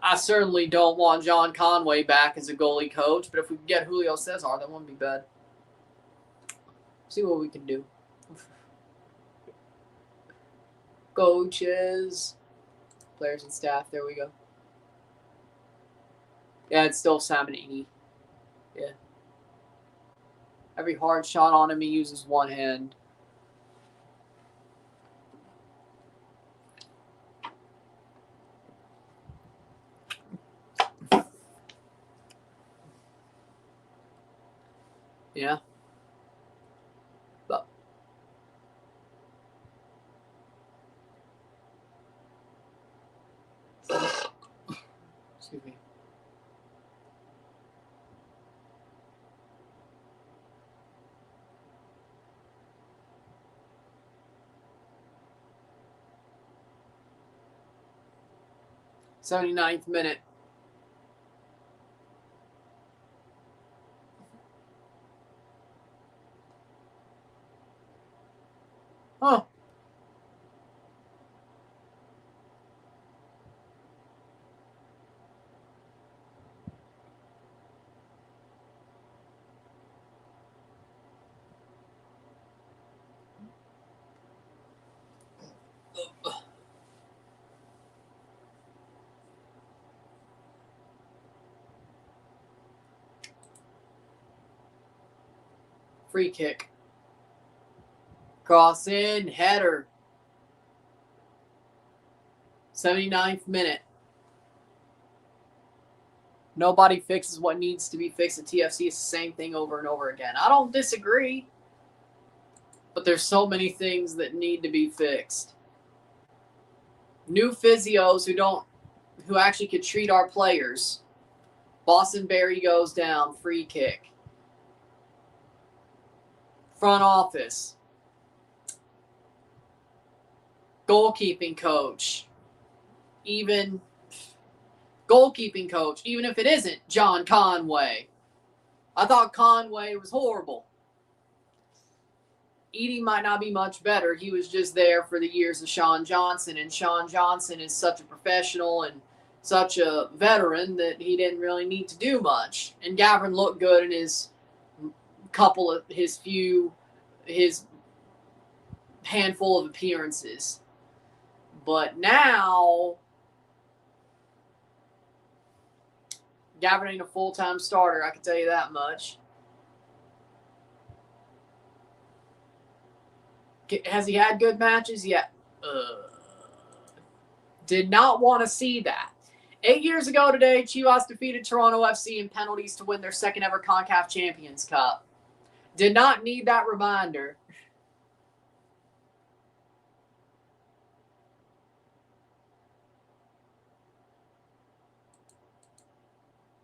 I certainly don't want John Conway back as a goalie coach, but if we can get Julio Cesar, that wouldn't be bad. See what we can do. Coaches, players and staff. There we go. Yeah, it's still Simon Eady. Yeah. Every hard shot on him, he uses one hand. Yeah. But excuse me. '79th minute. Oh. Free kick. Cross in, header. 79th minute. Nobody fixes what needs to be fixed at TFC. It's the same thing over and over again. I don't disagree, but there's so many things that need to be fixed. New physios who actually could treat our players. Boston Berry goes down, free kick. Front office. Goalkeeping coach. Even if it isn't John Conway. I thought Conway was horrible. Eady might not be much better. He was just there for the years of Sean Johnson, and Sean Johnson is such a professional and such a veteran that he didn't really need to do much. And Gavin looked good in his handful of appearances. But now, Gavin ain't a full-time starter, I can tell you that much. Has he had good matches? Yeah. Did not want to see that. 8 years ago today, Chivas defeated Toronto FC in penalties to win their second ever CONCACAF Champions Cup. Did not need that reminder.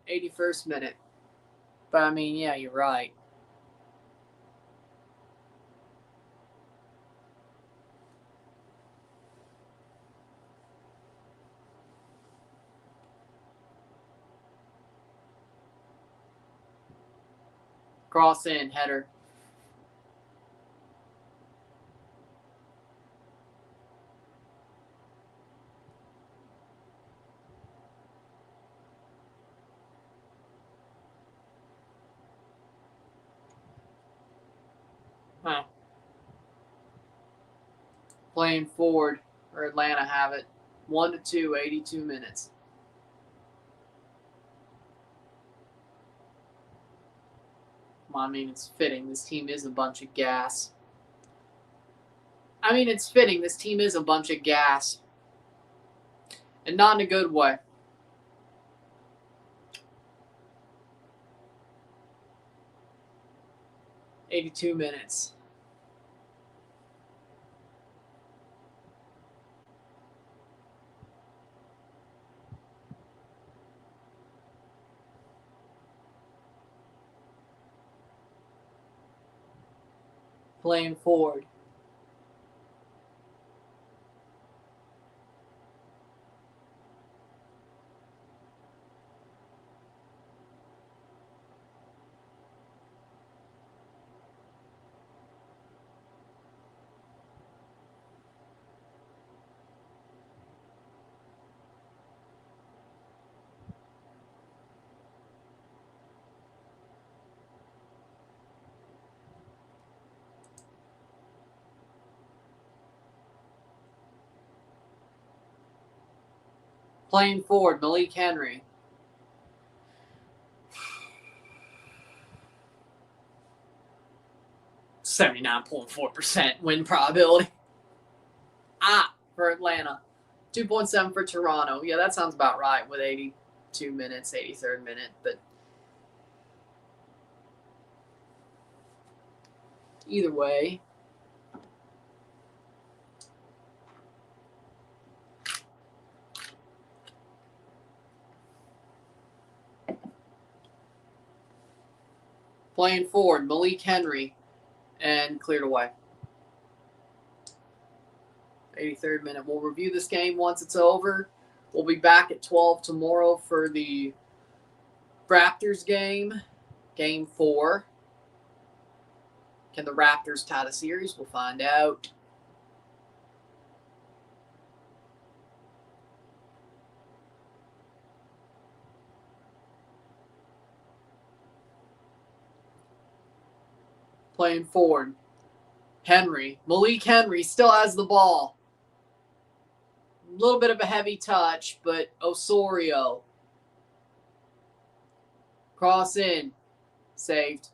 '81st minute. But I mean, yeah, you're right. Cross in, header. Huh. Playing forward, or Atlanta have it. 1-2, 82 minutes. Well, I mean, it's fitting. This team is a bunch of gas. It's fitting. This team is a bunch of gas. And not in a good way. '82 minutes. Playing forward. Playing forward, Malik Henry. .79.4% win probability. For Atlanta. 2.7 for Toronto. Yeah, that sounds about right with 82 minutes, 83rd minute. But either way. Playing forward, Malik Henry, and cleared away. 83rd minute. We'll review this game once it's over. We'll be back at 12 tomorrow for the Raptors game, Game 4. Can the Raptors tie the series? We'll find out. Playing forward. Henry. Malik Henry still has the ball. A little bit of a heavy touch, but Osorio. Cross in. Saved.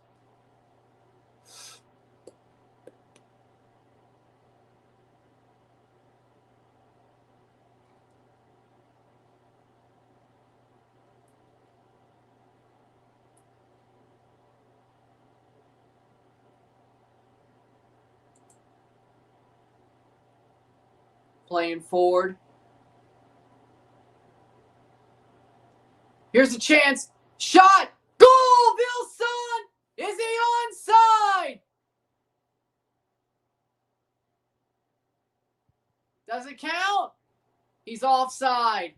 Playing forward. Here's a chance. Shot. Goal, Wilson. Is he onside? Does it count? He's offside.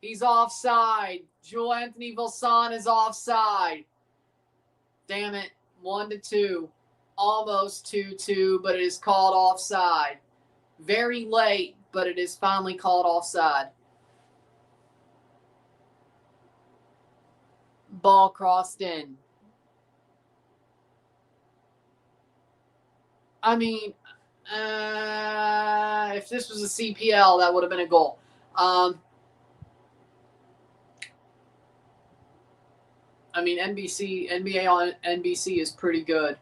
He's offside. Joel Anthony Wilson is offside. Damn it. 1-2. Almost 2-2, but it is called offside. Very late, but it is finally called offside. Ball crossed in. If this was a CPL, that would have been a goal. NBA on NBC is pretty good.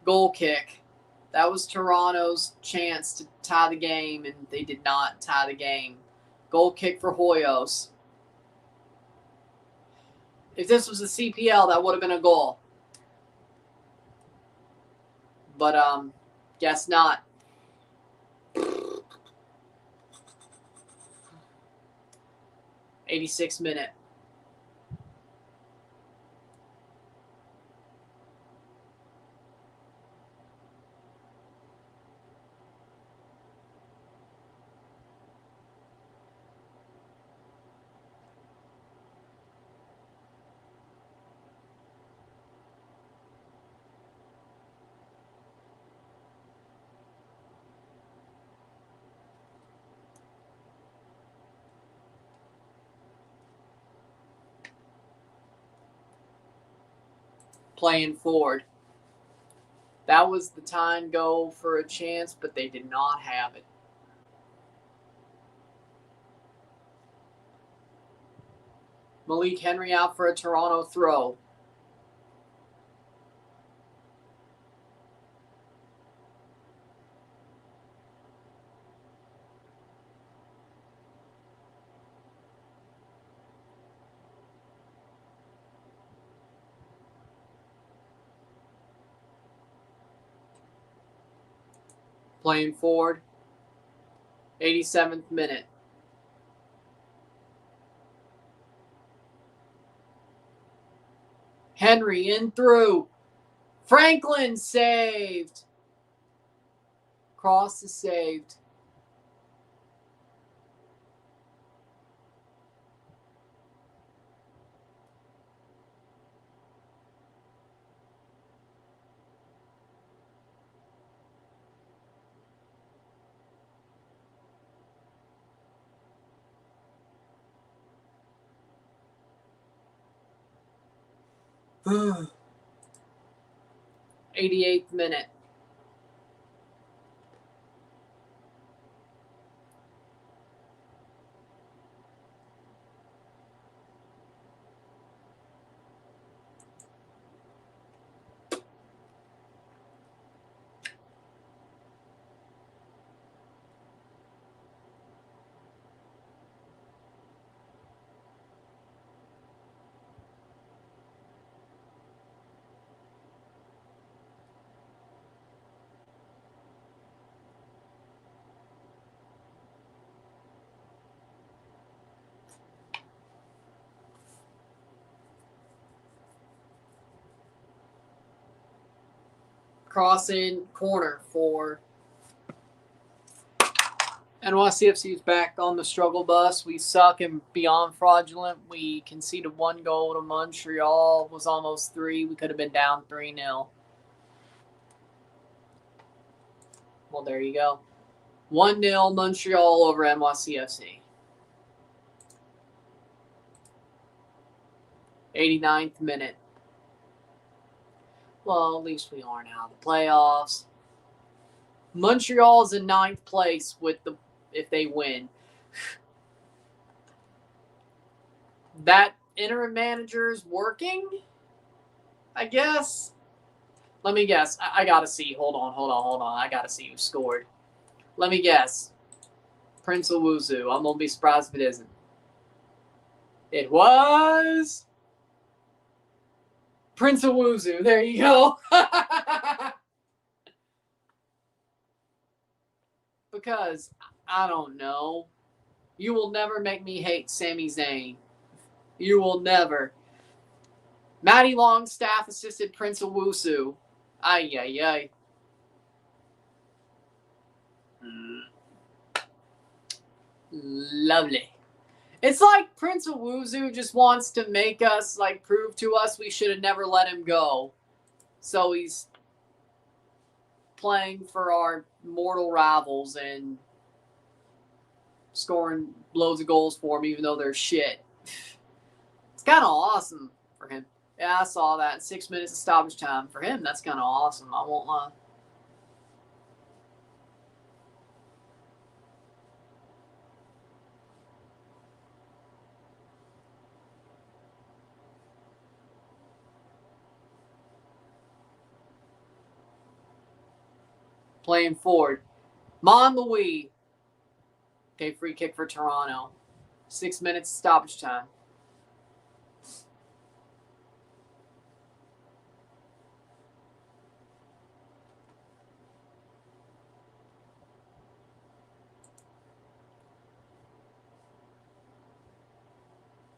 Goal kick. That was Toronto's chance to tie the game, and they did not tie the game. Goal kick for Hoyos. If this was a CPL, that would have been a goal. But, guess not. '86th minute. Playing forward. That was the time go for a chance, but they did not have it. Malik Henry out for a Toronto throw. Playing forward. 87th minute. Henry in through. Franklin saved. Cross is saved. Ugh. 88th minute. Crossing corner for NYCFC's back on the struggle bus. We suck and beyond fraudulent. We conceded 1 goal to Montreal. Was almost 3. We could have been down 3-0. Well, there you go. 1-0 Montreal over NYCFC. 89th minute. Well, at least we aren't out of the playoffs. Montreal's in 9th place if they win. That interim manager is working, I guess. Let me guess. I gotta see. Hold on. I gotta see who scored. Let me guess. Prince Owusu. I'm gonna be surprised if it isn't. It was Prince Owusu. There you go. Because, I don't know. You will never make me hate Sami Zayn. You will never. Matty Longstaff assisted Prince Owusu. Ay, ay, ay. Lovely. It's like Prince Owusu just wants to make us, prove to us we should have never let him go. So he's playing for our mortal rivals and scoring loads of goals for him, even though they're shit. It's kind of awesome for him. Yeah, I saw that. 6 minutes of stoppage time. For him, that's kind of awesome. I won't lie. Playing forward. Mon Louis. Okay, free kick for Toronto. 6 minutes stoppage time.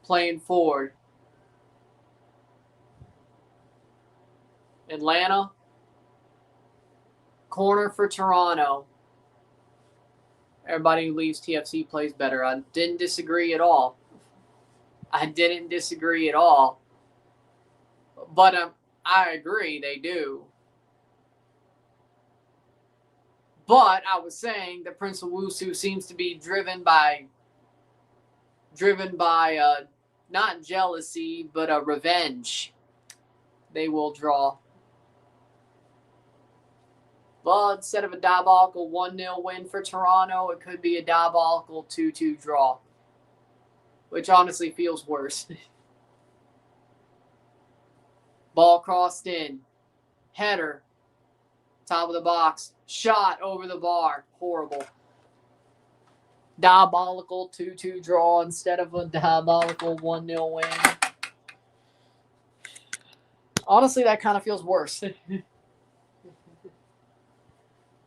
Playing forward. Atlanta. Corner for Toronto. Everybody who leaves TFC plays better. I didn't disagree at all. But I agree, they do. But I was saying that Prince Owusu seems to be driven by not jealousy, but revenge. They will draw. Well, instead of a diabolical 1-0 win for Toronto, it could be a diabolical 2-2 draw, which honestly feels worse. Ball crossed in. Header. Top of the box. Shot over the bar. Horrible. Diabolical 2-2 draw instead of a diabolical 1-0 win. Honestly, that kind of feels worse.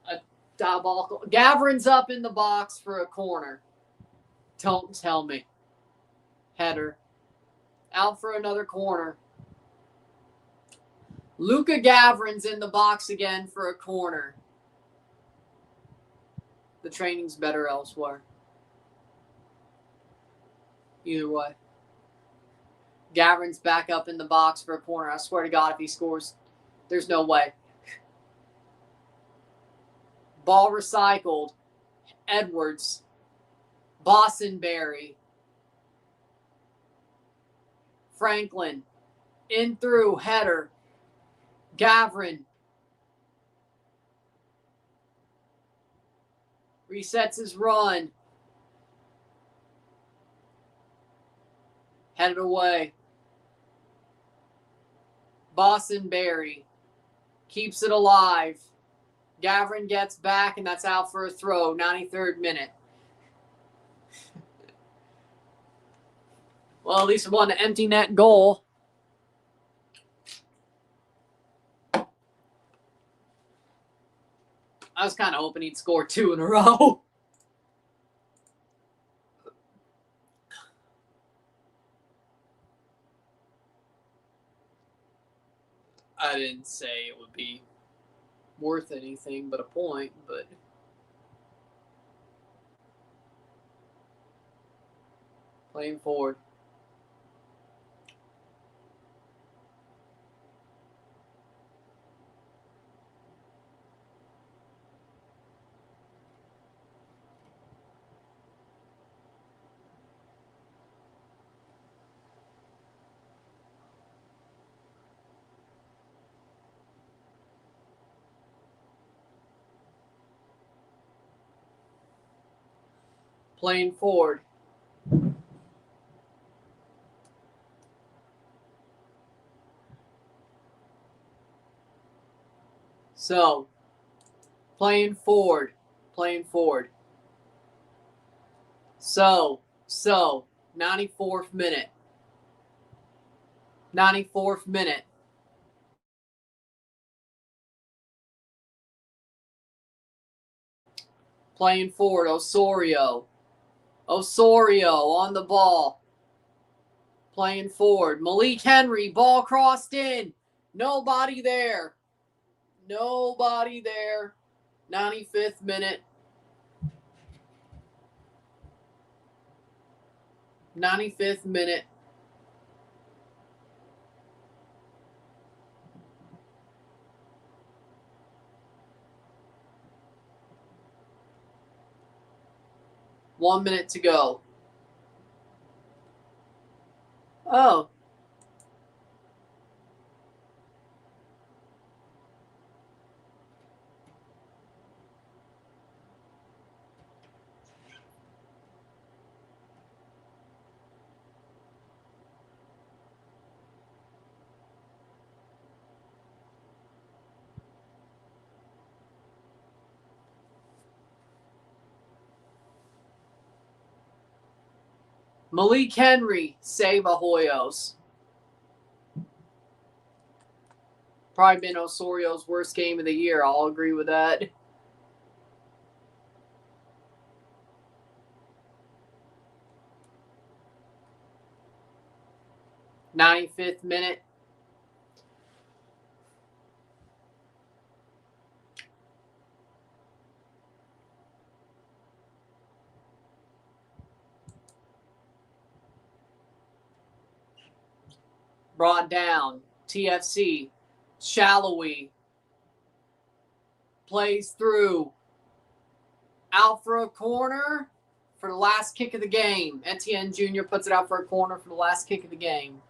A diabolical. Gavrin's up in the box for a corner. Don't tell me. Header. Out for another corner. Luka Gavrin's in the box again for a corner. The training's better elsewhere. Either way. Gavrin's back up in the box for a corner. I swear to God, if he scores, there's no way. Ball recycled. Edwards. Bossenberry. Franklin. In through. Header. Gavrin. Resets his run. Headed away. Bossenberry. Keeps it alive. Gavrin gets back, and that's out for a throw. 93rd minute. Well, at least it won an empty net goal. I was kind of hoping he'd score 2 in a row. I didn't say it would be worth anything but a point, but playing forward. Playing forward. So, playing forward. So, 94th minute. 94th minute. Playing forward, Osorio on the ball. Playing forward. Malik Henry, ball crossed in. Nobody there. 95th minute. 95th minute. One minute to go. Oh. Malik Henry, save a Hoyos. Probably been Osorio's worst game of the year. I'll agree with that. '95th minute. Brought down. TFC. Shallowy. Plays through. Out for a corner for the last kick of the game. Etienne Jr. puts it out for a corner for the last kick of the game.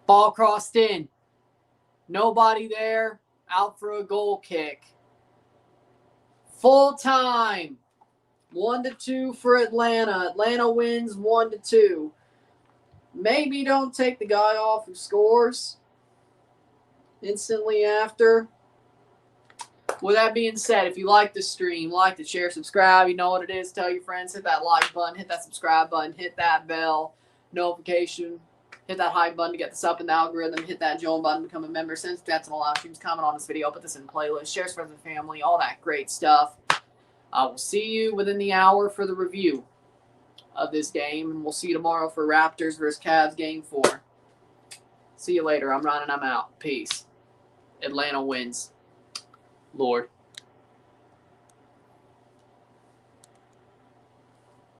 Ball crossed in. Nobody there. Out for a goal kick. Full time. 1-2 for Atlanta. Atlanta wins 1-2. Maybe don't take the guy off who scores instantly after. With that being said, if you like this stream, like it, share, subscribe. You know what it is. Tell your friends. Hit that like button. Hit that subscribe button. Hit that bell notification. Hit that hype button to get this up in the algorithm. Hit that join button to become a member. Send stats on the live streams. Comment on this video. Put this in playlist. Share with friends and family. All that great stuff. I will see you within the hour for the review of this game. And we'll see you tomorrow for Raptors versus Cavs Game 4. See you later. I'm Ron and I'm out. Peace. Atlanta wins. Lord.